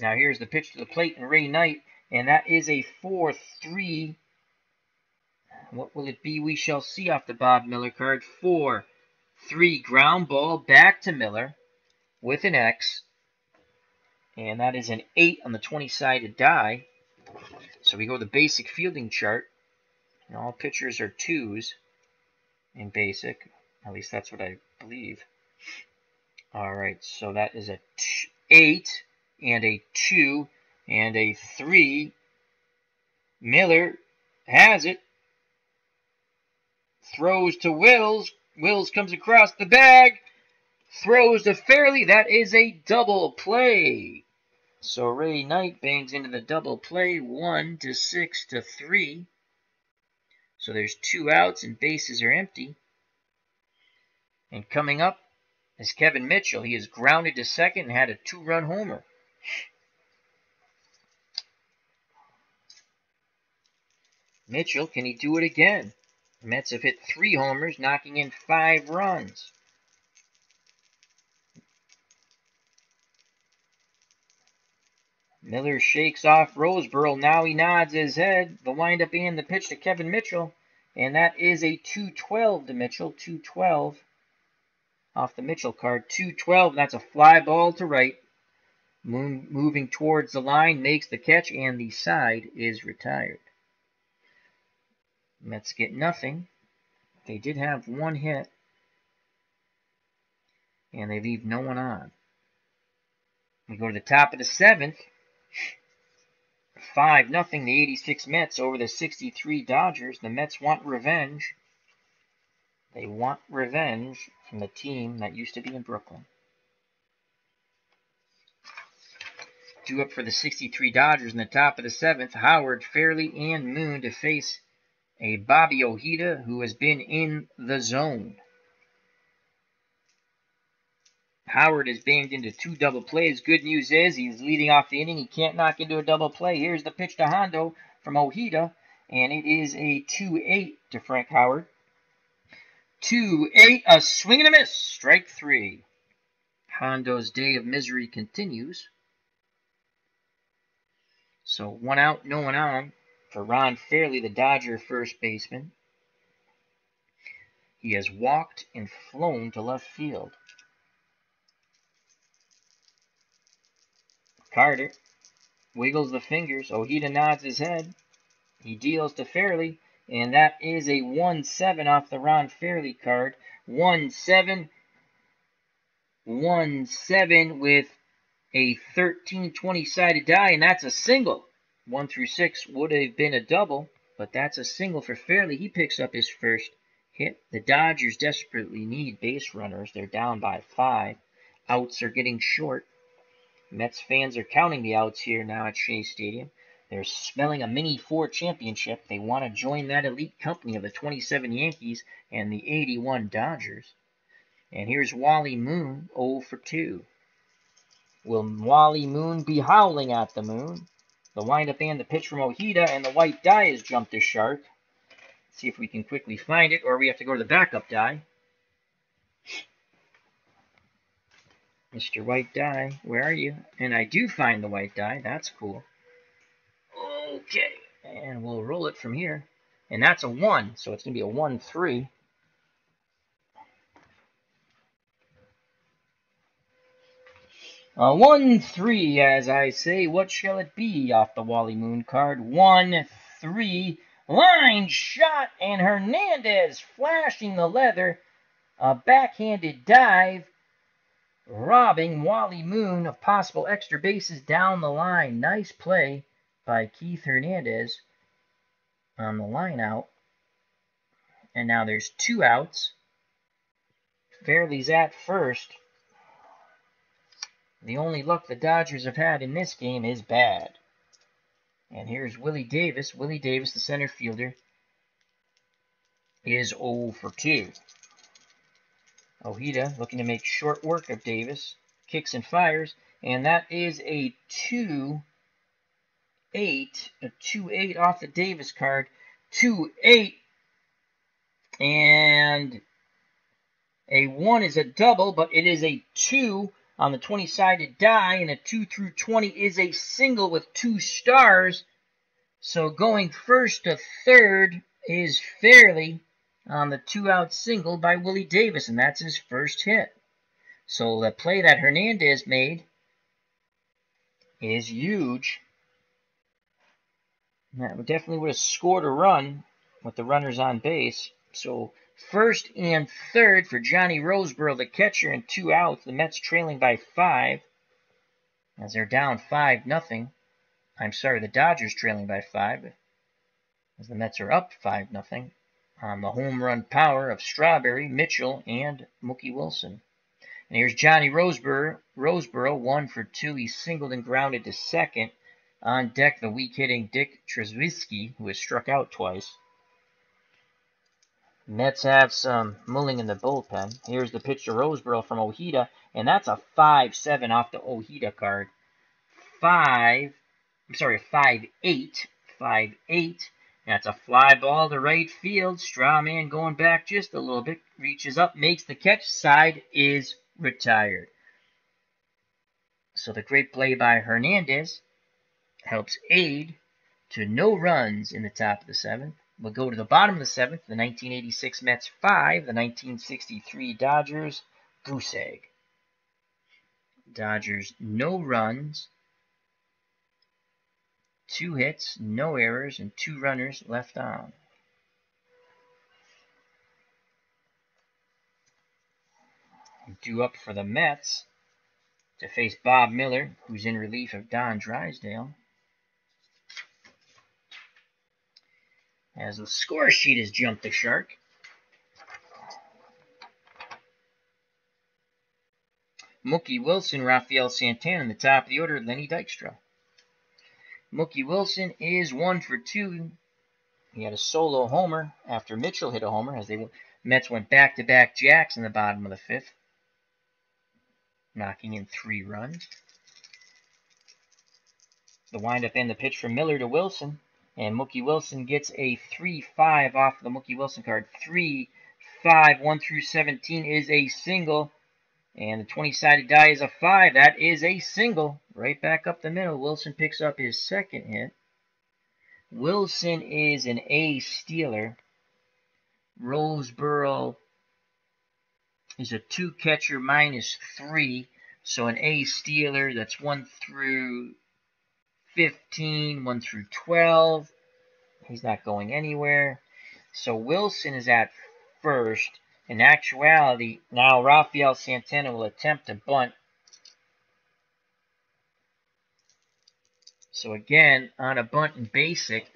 Now here's the pitch to the plate, and Ray Knight, and that is a 4-3. What will it be? We shall see off the Bob Miller card. 4-3 ground ball back to Miller with an X. And that is an 8 on the 20-sided die. So we go to the basic fielding chart. And all pitchers are 2s in basic. At least that's what I believe. Alright, so that is a 8 and a 2 and a 3. Miller has it. Throws to Wills. Wills comes across the bag. Throws to Fairley. That is a double play. So Ray Knight bangs into the double play. 1-6-3. So there's 2 outs and bases are empty. And coming up is Kevin Mitchell. He is grounded to second and had a 2-run homer. Mitchell, can he do it again? The Mets have hit 3 homers, knocking in 5 runs. Miller shakes off Roseboro. Now he nods his head. The windup and the pitch to Kevin Mitchell. And that is a 2-12 to Mitchell. 2-12 off the Mitchell card. 2-12. That's a fly ball to right. Moving towards the line. Makes the catch. And the side is retired. Mets get nothing. They did have 1 hit. And they leave no one on. We go to the top of the 7th. 5-0, the 86 Mets over the 63 Dodgers. The Mets want revenge. They want revenge from the team that used to be in Brooklyn. Due up for the 63 Dodgers in the top of the 7th. Howard, Fairley, and Moon to face a Bobby Ojeda who has been in the zone. Howard is banged into 2 double plays. Good news is he's leading off the inning. He can't knock into a double play. Here's the pitch to Hondo from Ojeda, and it is a 2-8 to Frank Howard. 2-8, a swing and a miss. Strike 3. Hondo's day of misery continues. So 1 out, no one on for Ron Fairley, the Dodger first baseman. He has walked and flown to left field. Carter wiggles the fingers. Ojeda nods his head. He deals to Fairley, and that is a 1-7 off the Ron Fairley card. 1-7. 1-7 with a 13-20-sided die, and that's a single. 1 through 6 would have been a double, but that's a single for Fairley. He picks up his first hit. The Dodgers desperately need base runners. They're down by 5. Outs are getting short. Mets fans are counting the outs here now at Shea Stadium. They're smelling a mini-4 championship. They want to join that elite company of the 27 Yankees and the 81 Dodgers. And here's Wally Moon, 0 for 2. Will Wally Moon be howling at the moon? The windup and the pitch from Ojeda, and the white die has jumped the shark. Let's see if we can quickly find it, or we have to go to the backup die. Mr. White Die, where are you? And I do find the white die. That's cool. Okay, and we'll roll it from here. And that's a 1, so it's going to be a 1-3. A 1-3, as I say. What shall it be off the Wally Moon card? 1-3. Line shot, and Hernandez flashing the leather. A backhanded dive, robbing Wally Moon of possible extra bases down the line. Nice play by Keith Hernandez on the line out. And now there's 2 outs. Fairley's at first. The only luck the Dodgers have had in this game is bad. And here's Willie Davis. Willie Davis, the center fielder, is 0 for 2. Ojeda looking to make short work of Davis. Kicks and fires. And that is a 2-8. A 2-8 off the Davis card. 2-8. And a 1 is a double, but it is a 2 on the 20-sided die, and a 2 through 20 is a single with 2 stars. So going first to third is Fairley on the 2-out single by Willie Davis, and that's his first hit. So the play that Hernandez made is huge. That definitely would have scored a run with the runners on base. So first and third for Johnny Roseboro, the catcher, and 2 outs. The Mets trailing by 5 as they're down 5-0. I'm sorry, the Dodgers trailing by 5 as the Mets are up 5-0 on the home run power of Strawberry, Mitchell, and Mookie Wilson. And here's Johnny Roseboro, 1 for 2. He singled and grounded to second. On deck, the weak-hitting Dick Trzewiski, who has struck out twice. Mets have some mulling in the bullpen. Here's the pitch to Roseboro from Ojeda, and that's a 5-7 off the Ojeda card. 5-8. 5-8. That's a fly ball to right field. Strawman going back just a little bit. Reaches up, makes the catch. Side is retired. So the great play by Hernandez helps aid to no runs in the top of the 7th. We'll go to the bottom of the 7th. The 1986 Mets 5, the 1963 Dodgers goose egg. Dodgers no runs, 2 hits, no errors, and 2 runners left on. Due up for the Mets to face Bob Miller, who's in relief of Don Drysdale. As the score sheet has jumped the shark. Mookie Wilson, Rafael Santana in the top of the order, Lenny Dykstra. Mookie Wilson is 1 for 2. He had a solo homer after Mitchell hit a homer as the Mets went back-to-back jacks in the bottom of the 5th, knocking in 3 runs. The windup and the pitch from Miller to Wilson. And Mookie Wilson gets a 3-5 off the Mookie Wilson card. 3-5, 1 through 17 is a single. And the 20-sided die is a 5. That is a single. Right back up the middle. Wilson picks up his second hit. Wilson is an A stealer. Roseboro is a 2-catcher -3. So an A stealer, that's 1 through 15, 1 through 12. He's not going anywhere. So Wilson is at first. In actuality, now Rafael Santana will attempt to bunt. So again, on a bunt in basic,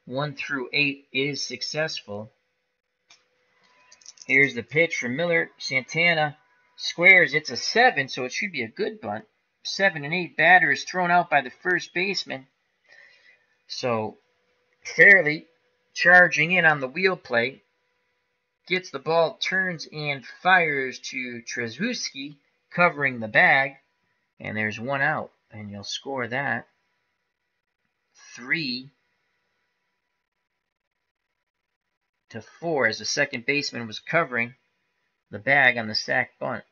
1 through 8 is successful. Here's the pitch from Miller. Santana squares. It's a 7, so it should be a good bunt. 7 and 8 batter is thrown out by the first baseman. So Fairley charging in on the wheel play. Gets the ball, turns and fires to Trzewiski, covering the bag. And there's 1 out. And you'll score that 3-4 as the second baseman was covering the bag on the sac bunt.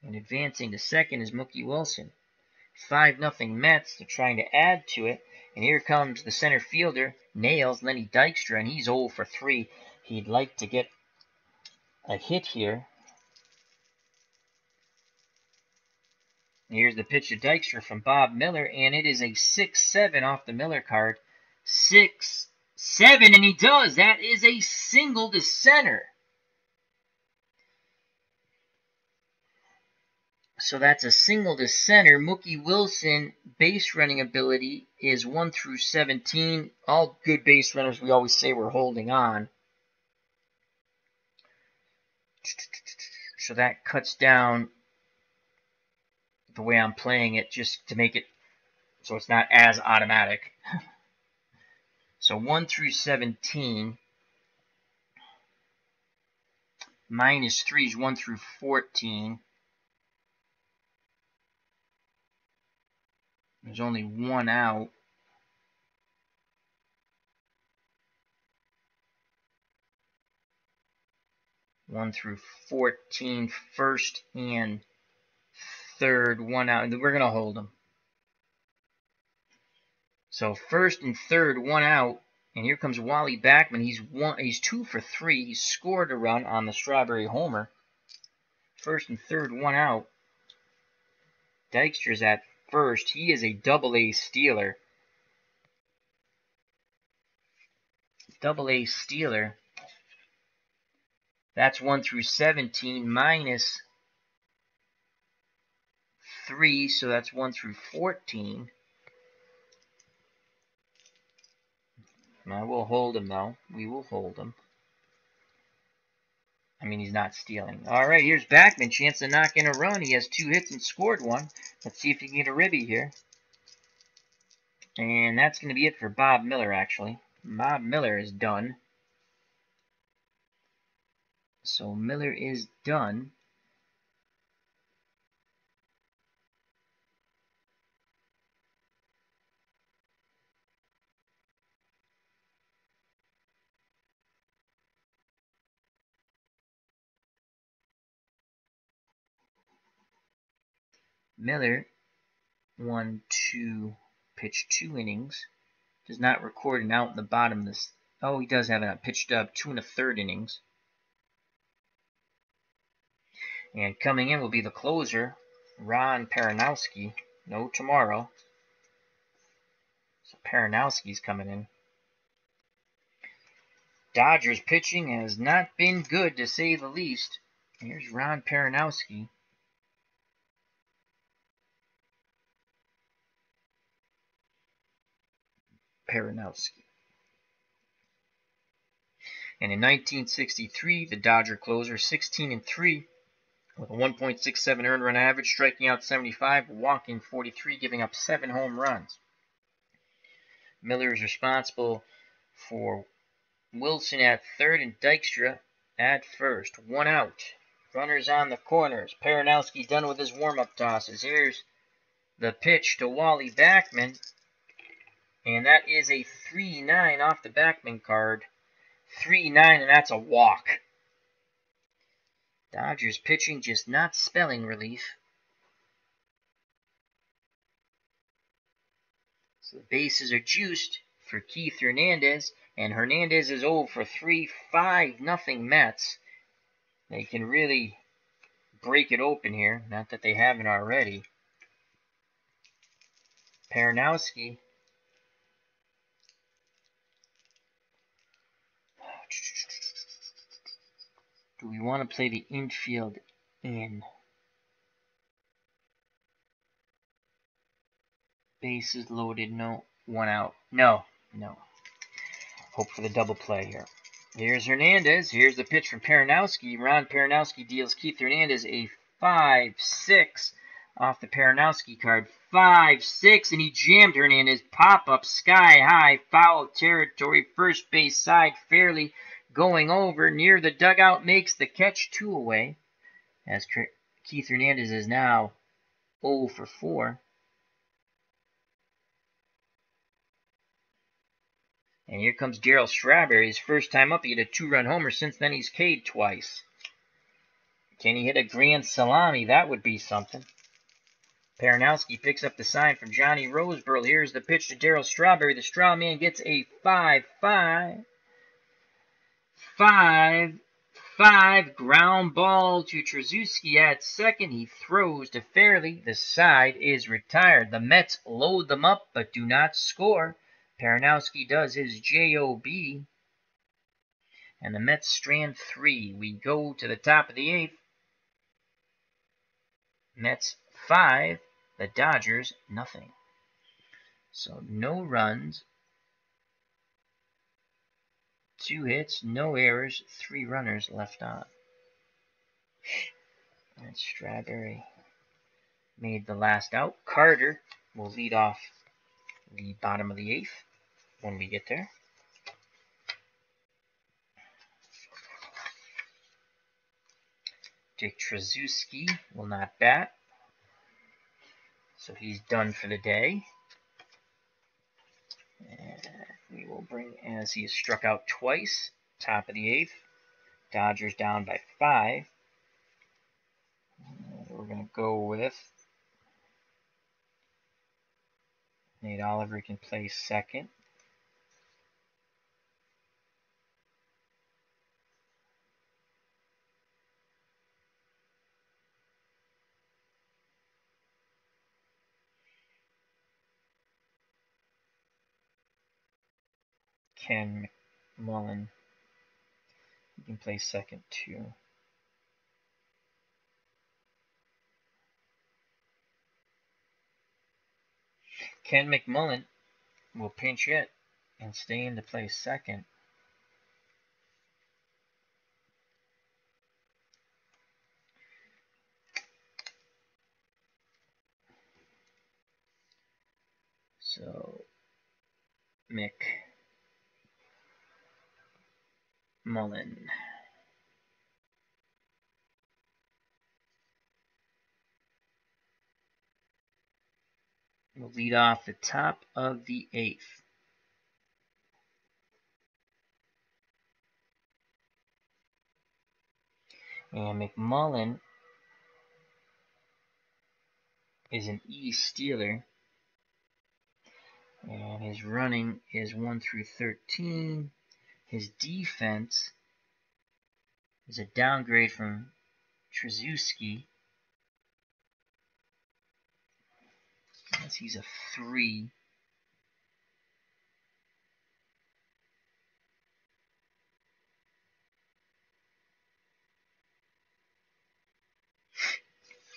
And advancing to second is Mookie Wilson. 5-0 Mets. They're trying to add to it. And here comes the center fielder, nails Lenny Dykstra, and he's 0 for 3. He'd like to get a hit here. Here's the pitch to Dykstra from Bob Miller, and it is a 6-7 off the Miller card. 6-7, and he does. That is a single to center. So that's a single to center. Mookie Wilson, base running ability is 1 through 17. All good base runners, we always say we're holding on. So that cuts down the way I'm playing it, just to make it so it's not as automatic. So 1 through 17. Minus 3 is 1 through 14. There's only 1 out. One through 14, first and third, 1 out. And we're going to hold them. So first and third, 1 out. And here comes Wally Backman. He's 2 for 3. He scored a run on the Strawberry Homer. First and third, 1 out. Dykstra's at first. He is a double-A stealer. Double-A stealer. That's 1 through 17 minus 3, so that's 1 through 14. I will hold him, though. We will hold him. I mean, he's not stealing. All right, here's Backman. Chance to knock in a run. He has 2 hits and scored 1. Let's see if he can get a ribby here. And that's going to be it for Bob Miller, actually. Bob Miller is done. So Miller is done. Miller, 1-2, pitched 2 innings. Does not record an out in the bottom of this. Oh, he does have a pitched up 2 1/3 innings. And coming in will be the closer, Ron Peranowski. No tomorrow. So Peranowski's coming in. Dodgers pitching has not been good, to say the least. Here's Ron Peranowski. And in 1963, the Dodger closer, 16-3, with a 1.67 earned run average, striking out 75, walking 43, giving up 7 home runs. Miller is responsible for Wilson at third and Dykstra at first. 1 out. Runners on the corners. Peranowski done with his warm-up tosses. Here's the pitch to Wally Backman. And that is a 3-9 off the Backman card. 3-9, and that's a walk. Dodgers pitching just not spelling relief. So the bases are juiced for Keith Hernandez. And Hernandez is 0 for 3, 5-0 Mets. They can really break it open here. Not that they haven't already. Paranowski. Do we want to play the infield in? Bases loaded, no. One out. No. Hope for the double play here. Here's Hernandez. Here's the pitch from Paranowski. Ron Paranowski deals Keith Hernandez a 5-6 off the Paranowski card. 5-6, and he jammed Hernandez. Pop-up, sky high, foul territory, first base side, fairly going over. Near the dugout, makes the catch, 2 away. As Keith Hernandez is now 0 for 4. And here comes Darryl Strawberry. His first time up, he hit a 2-run homer. Since then, he's K'd twice. Can he hit a grand salami? That would be something. Paranowski picks up the sign from Johnny Roseborough. Here's the pitch to Darryl Strawberry. The Straw Man gets a 5-5. 5-5. Ground ball to Trzaskowski at second. He throws to Fairley. The side is retired. The Mets load them up but do not score. Paranowski does his job, and the Mets strand 3. We go to the top of the 8th. Mets 5, the Dodgers nothing. So no runs, 2 hits, no errors, 3 runners left on. And Strawberry made the last out. Carter will lead off the bottom of the 8th. When we get there. Dick Trzaskowski will not bat. So he's done for the day. And we will bring, as he has struck out twice, top of the 8th. Dodgers down by 5. We're going to go with Nate Oliver can play second. Ken McMullen, he can play second too. Ken McMullen will pinch hit and stay in to play second. So McMullen. Will lead off the top of the 8th. And McMullen is an E Steeler. And his running is 1 through 13. His defense is a downgrade from Trzaskowski. As he's a 3.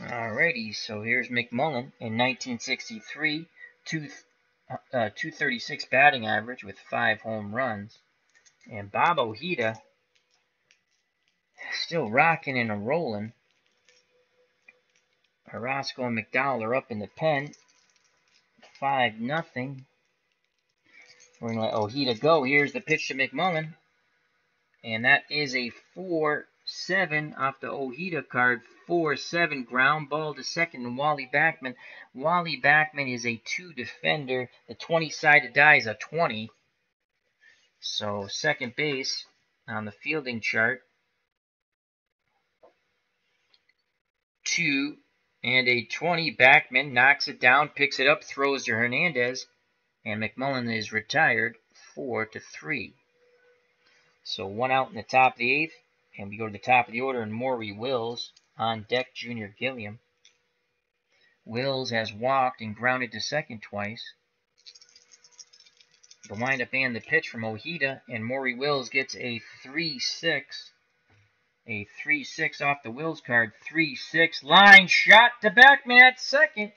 Alrighty, so here's McMullen in 1963, 236 batting average with 5 home runs. And Bob Ojeda still rocking and rolling. Orozco and McDowell are up in the pen. 5-0. We're going to let Ojeda go. Here's the pitch to McMullen. And that is a 4-7 off the Ojeda card. 4-7 ground ball to second and Wally Backman. Wally Backman is a 2 defender. The 20-sided die is a 20. So second base on the fielding chart. 2 and a 20. Backman knocks it down, picks it up, throws to Hernandez. And McMullen is retired 4-3. So 1 out in the top of the 8th. And we go to the top of the order, and Maury Wills on deck, Junior Gilliam. Wills has walked and grounded to second twice. The windup and the pitch from Ojeda, and Maury Wills gets a 3-6. A 3-6 off the Wills card. 3-6. Line shot to Backman at second.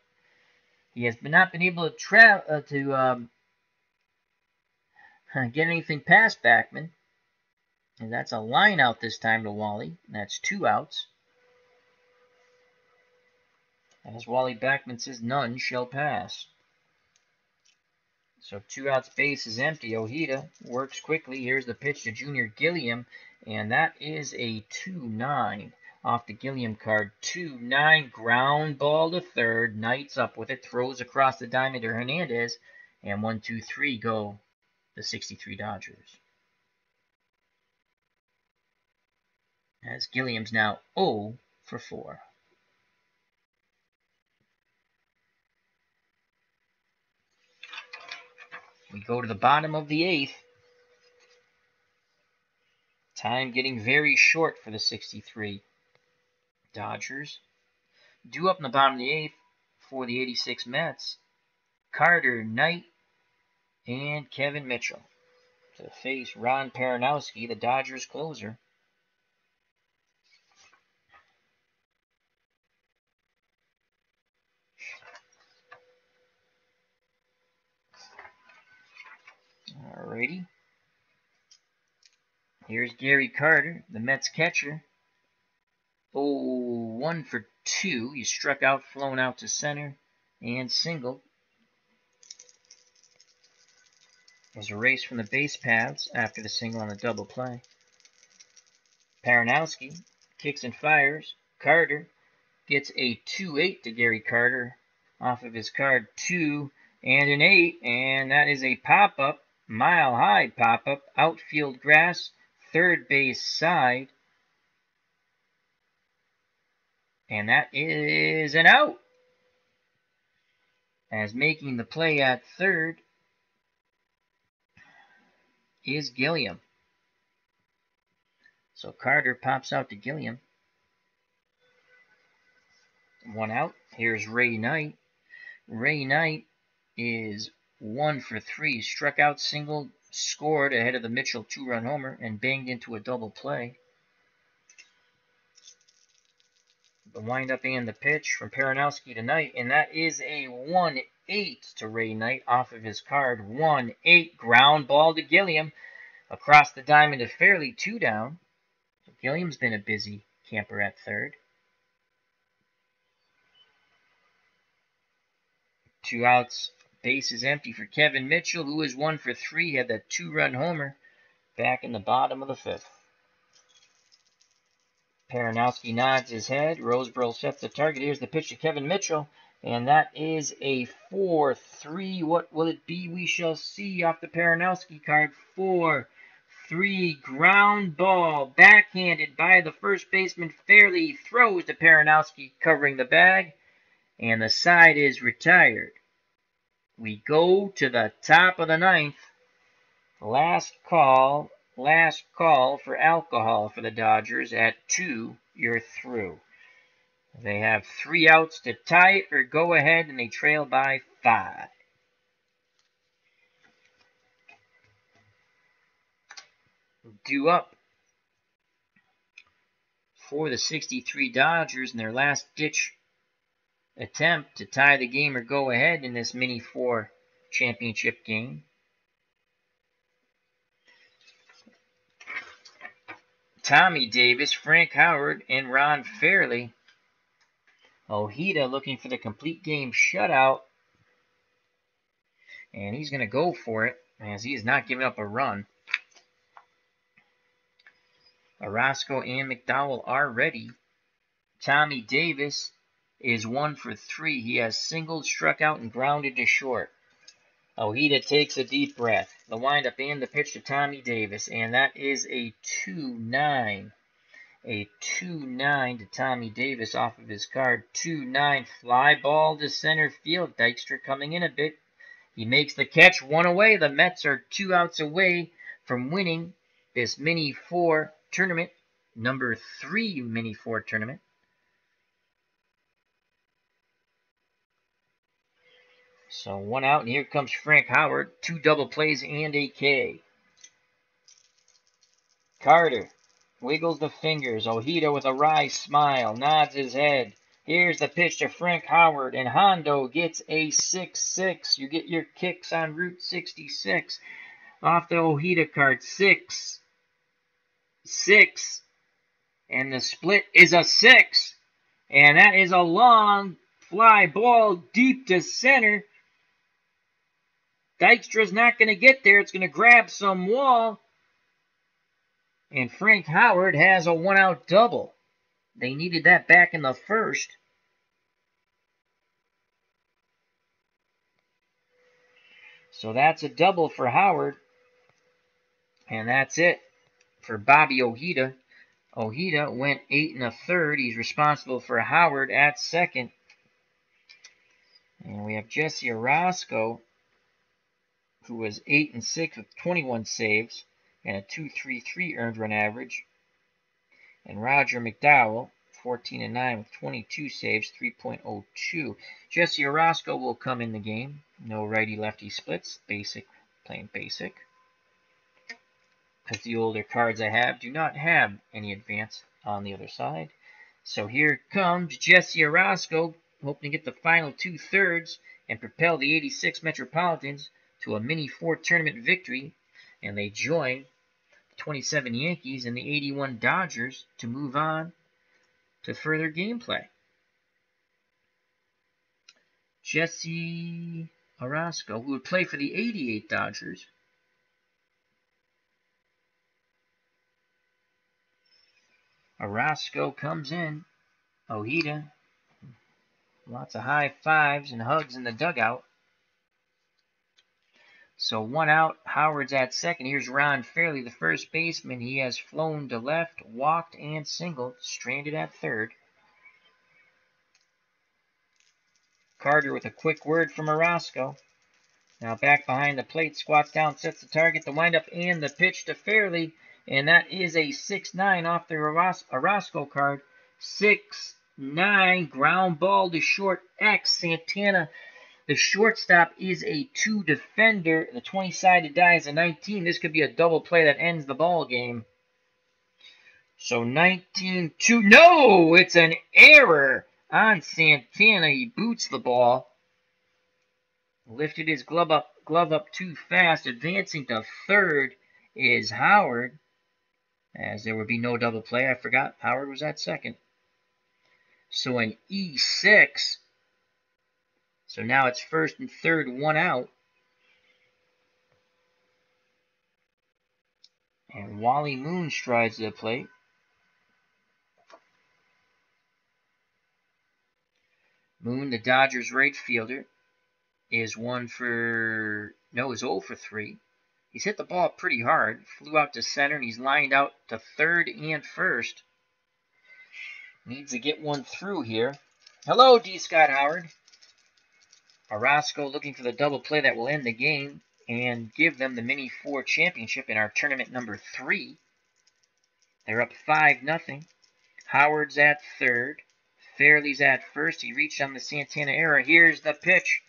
He has not been able to get anything past Backman. And that's a line out this time to Wally. That's 2 outs. As Wally Backman says, none shall pass. So 2 outs, base is empty. Ojeda works quickly. Here's the pitch to Junior Gilliam, and that is a 2-9 off the Gilliam card. 2-9, ground ball to third. Knight's up with it, throws across the diamond to Hernandez, and 1-2-3 go the 63 Dodgers. As Gilliam's now 0 for 4. We go to the bottom of the 8th. Time getting very short for the 63 Dodgers. Due up in the bottom of the 8th for the 86 Mets, Carter, Knight, and Kevin Mitchell to face Ron Paranowski, the Dodgers closer. Alrighty. Here's Gary Carter, the Mets catcher. 1 for 2. He struck out, flown out to center, and singled. There's a race from the base paths after the single on the double play. Paranowski kicks and fires. Carter gets a 2-8 to Gary Carter off of his card. 2 and an 8, and that is a pop-up. Mile-high pop-up, outfield grass, third base side. And that is an out. As making the play at third is Gilliam. So Carter pops out to Gilliam. 1 out. Here's Ray Knight. Ray Knight is 1 for 3. Struck out, singled, scored ahead of the Mitchell 2-run homer, and banged into a double play. The windup and the pitch from Paranowski to Knight, and that is a 1-8 to Ray Knight off of his card. 1-8, ground ball to Gilliam. Across the diamond to Fairley, 2 down. So Gilliam's been a busy camper at third. 2 outs. Base is empty for Kevin Mitchell, who is 1 for 3. He had that 2-run homer back in the bottom of the 5th. Paranowski nods his head. Roseboro sets the target. Here's the pitch to Kevin Mitchell, and that is a 4-3. What will it be? We shall see off the Paranowski card. 4-3, ground ball, backhanded by the first baseman. Fairley throws to Paranowski, covering the bag, and the side is retired. We go to the top of the 9th. Last call for alcohol for the Dodgers. At 2, you're through. They have 3 outs to tie it or go ahead, and they trail by 5. Due up for the 63 Dodgers in their last-ditch attempt to tie the game or go ahead in this Mini-4 championship game. Tommy Davis, Frank Howard, and Ron Fairley. Ojeda looking for the complete game shutout. And he's going to go for it, as he is not giving up a run. Orozco and McDowell are ready. Tommy Davis is 1 for 3. He has singled, struck out, and grounded to short. Ojeda takes a deep breath. The windup and the pitch to Tommy Davis, and that is a 2-9. A 2-9 to Tommy Davis off of his card. 2-9, fly ball to center field. Dykstra coming in a bit. He makes the catch, 1 away. The Mets are 2 outs away from winning this Mini-4 tournament, number 3 Mini-4 tournament. So 1 out, and here comes Frank Howard. 2 double plays and a K. Carter wiggles the fingers. Ojeda with a wry smile, nods his head. Here's the pitch to Frank Howard, and Hondo gets a 6-6. You get your kicks on Route 66. Off the Ojeda card, 6, 6, and the split is a 6. And that is a long fly ball deep to center. Dykstra's not going to get there. It's going to grab some wall. And Frank Howard has a 1-out double. They needed that back in the first. So that's a double for Howard. And that's it for Bobby Ojeda. Ojeda went 8 1/3. He's responsible for Howard at second. And we have Jesse Orozco, who was 8 6 with 21 saves and a 2.33 earned run average. And Roger McDowell, 14 9 with 22 saves, 3.02. Jesse Orozco will come in the game. No righty-lefty splits. Basic, plain basic. Because the older cards I have do not have any advance on the other side. So here comes Jesse Orozco, hoping to get the final 2/3 and propel the 86 Metropolitans to a Mini-4 tournament victory. And they join the 27 Yankees and the 81 Dodgers to move on to further gameplay. Jesse Orozco, who would play for the 88 Dodgers. Orozco comes in. Ojeda. Lots of high fives and hugs in the dugout. So 1 out. Howard's at second. Here's Ron Fairley, the first baseman. He has flown to left, walked, and singled. Stranded at third. Carter with a quick word from Orozco. Now back behind the plate. Squats down, sets the target, the windup, and the pitch to Fairley. And that is a 6-9 off the Orozco card. 6-9, ground ball to short X. Santana, the shortstop, is a 2 defender. The 20-sided die is a 19. This could be a double play that ends the ball game. So 19-2. No, it's an error on Santana. He boots the ball. Lifted his glove up too fast. Advancing to third is Howard. As there would be no double play. I forgot Howard was at second. So an E6. So now it's first and third, 1 out. And Wally Moon strides to the plate. Moon, the Dodgers right fielder, is 0 for 3. He's hit the ball pretty hard. Flew out to center, and he's lined out to third and first. Needs to get one through here. Hello, D. Scott Howard. Orozco looking for the double play that will end the game and give them the Mini-4 championship in our tournament number 3. They're up 5-0. Howard's at third. Fairley's at first. He reached on the Santana error. Here's the pitch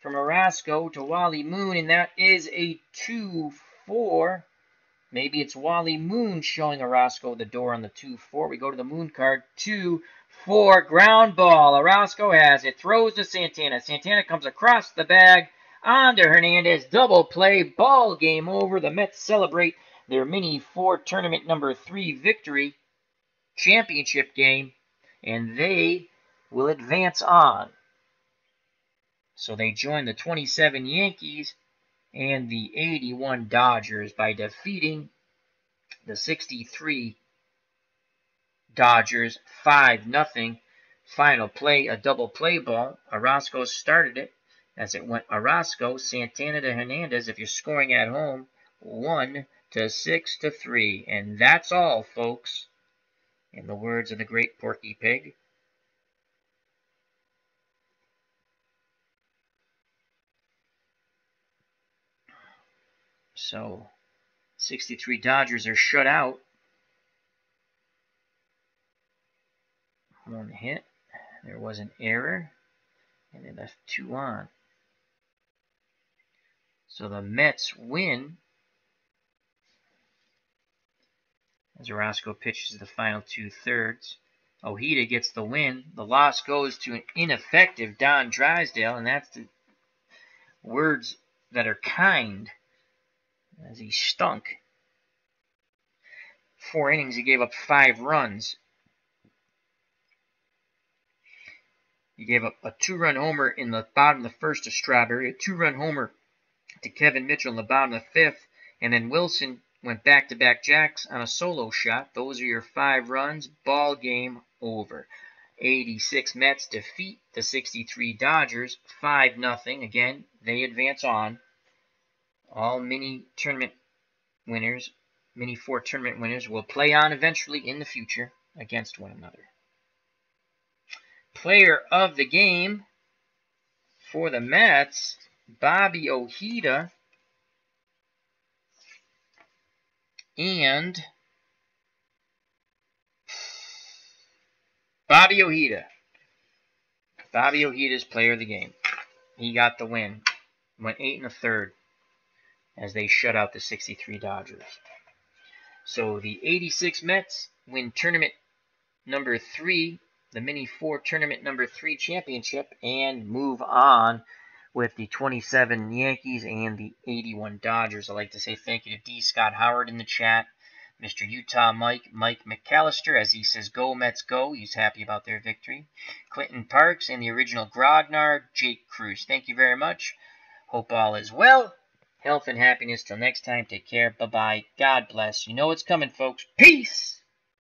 from Orozco to Wally Moon, and that is a 2-4. Maybe it's Wally Moon showing Orozco the door on the 2-4. We go to the Moon card. 2-4, ground ball. Orozco has it. Throws to Santana. Santana comes across the bag. On to Hernandez. Double play. Ball game over. The Mets celebrate their Mini-4 tournament number 3 victory. Championship game. And they will advance on. So they join the 27 Yankees and the 81 Dodgers by defeating the 63 Dodgers 5-0. Final play, a double play ball. Orozco started it as it went Orozco, Santana to Hernandez. If you're scoring at home, 1 to 6 to 3. And that's all, folks. In the words of the great Porky Pig. So, 63 Dodgers are shut out. 1 hit. There was an error. And they left 2 on. So the Mets win as Orozco pitches the final 2/3. Ojeda gets the win. The loss goes to an ineffective Don Drysdale, and that's the words that are kind, as he stunk. 4 innings, he gave up 5 runs. He gave up a 2-run homer in the bottom of the first to Strawberry, a 2-run homer to Kevin Mitchell in the bottom of the 5th, and then Wilson went back-to-back jacks on a solo shot. Those are your 5 runs. Ball game over. 86 Mets defeat the 63 Dodgers 5-0. Again, they advance on. All mini tournament winners, mini 4 tournament winners, will play on eventually in the future against one another. Player of the game for the Mets, Bobby Ojeda. And Bobby Ojeda. Bobby Ojeda's player of the game. He got the win. Went 8 1/3 as they shut out the 63 Dodgers. So the 86 Mets win tournament number 3, the Mini 4 tournament number 3 championship, and move on with the 27 Yankees and the 81 Dodgers. I'd like to say thank you to D. Scott Howard in the chat, Mr. Utah Mike McAllister, as he says, go Mets go. He's happy about their victory. Clinton Parks and the original Grognard, Jake Cruz. Thank you very much. Hope all is well. Health and happiness. Till next time, take care. Bye-bye. God bless. You know what's coming, folks. Peace!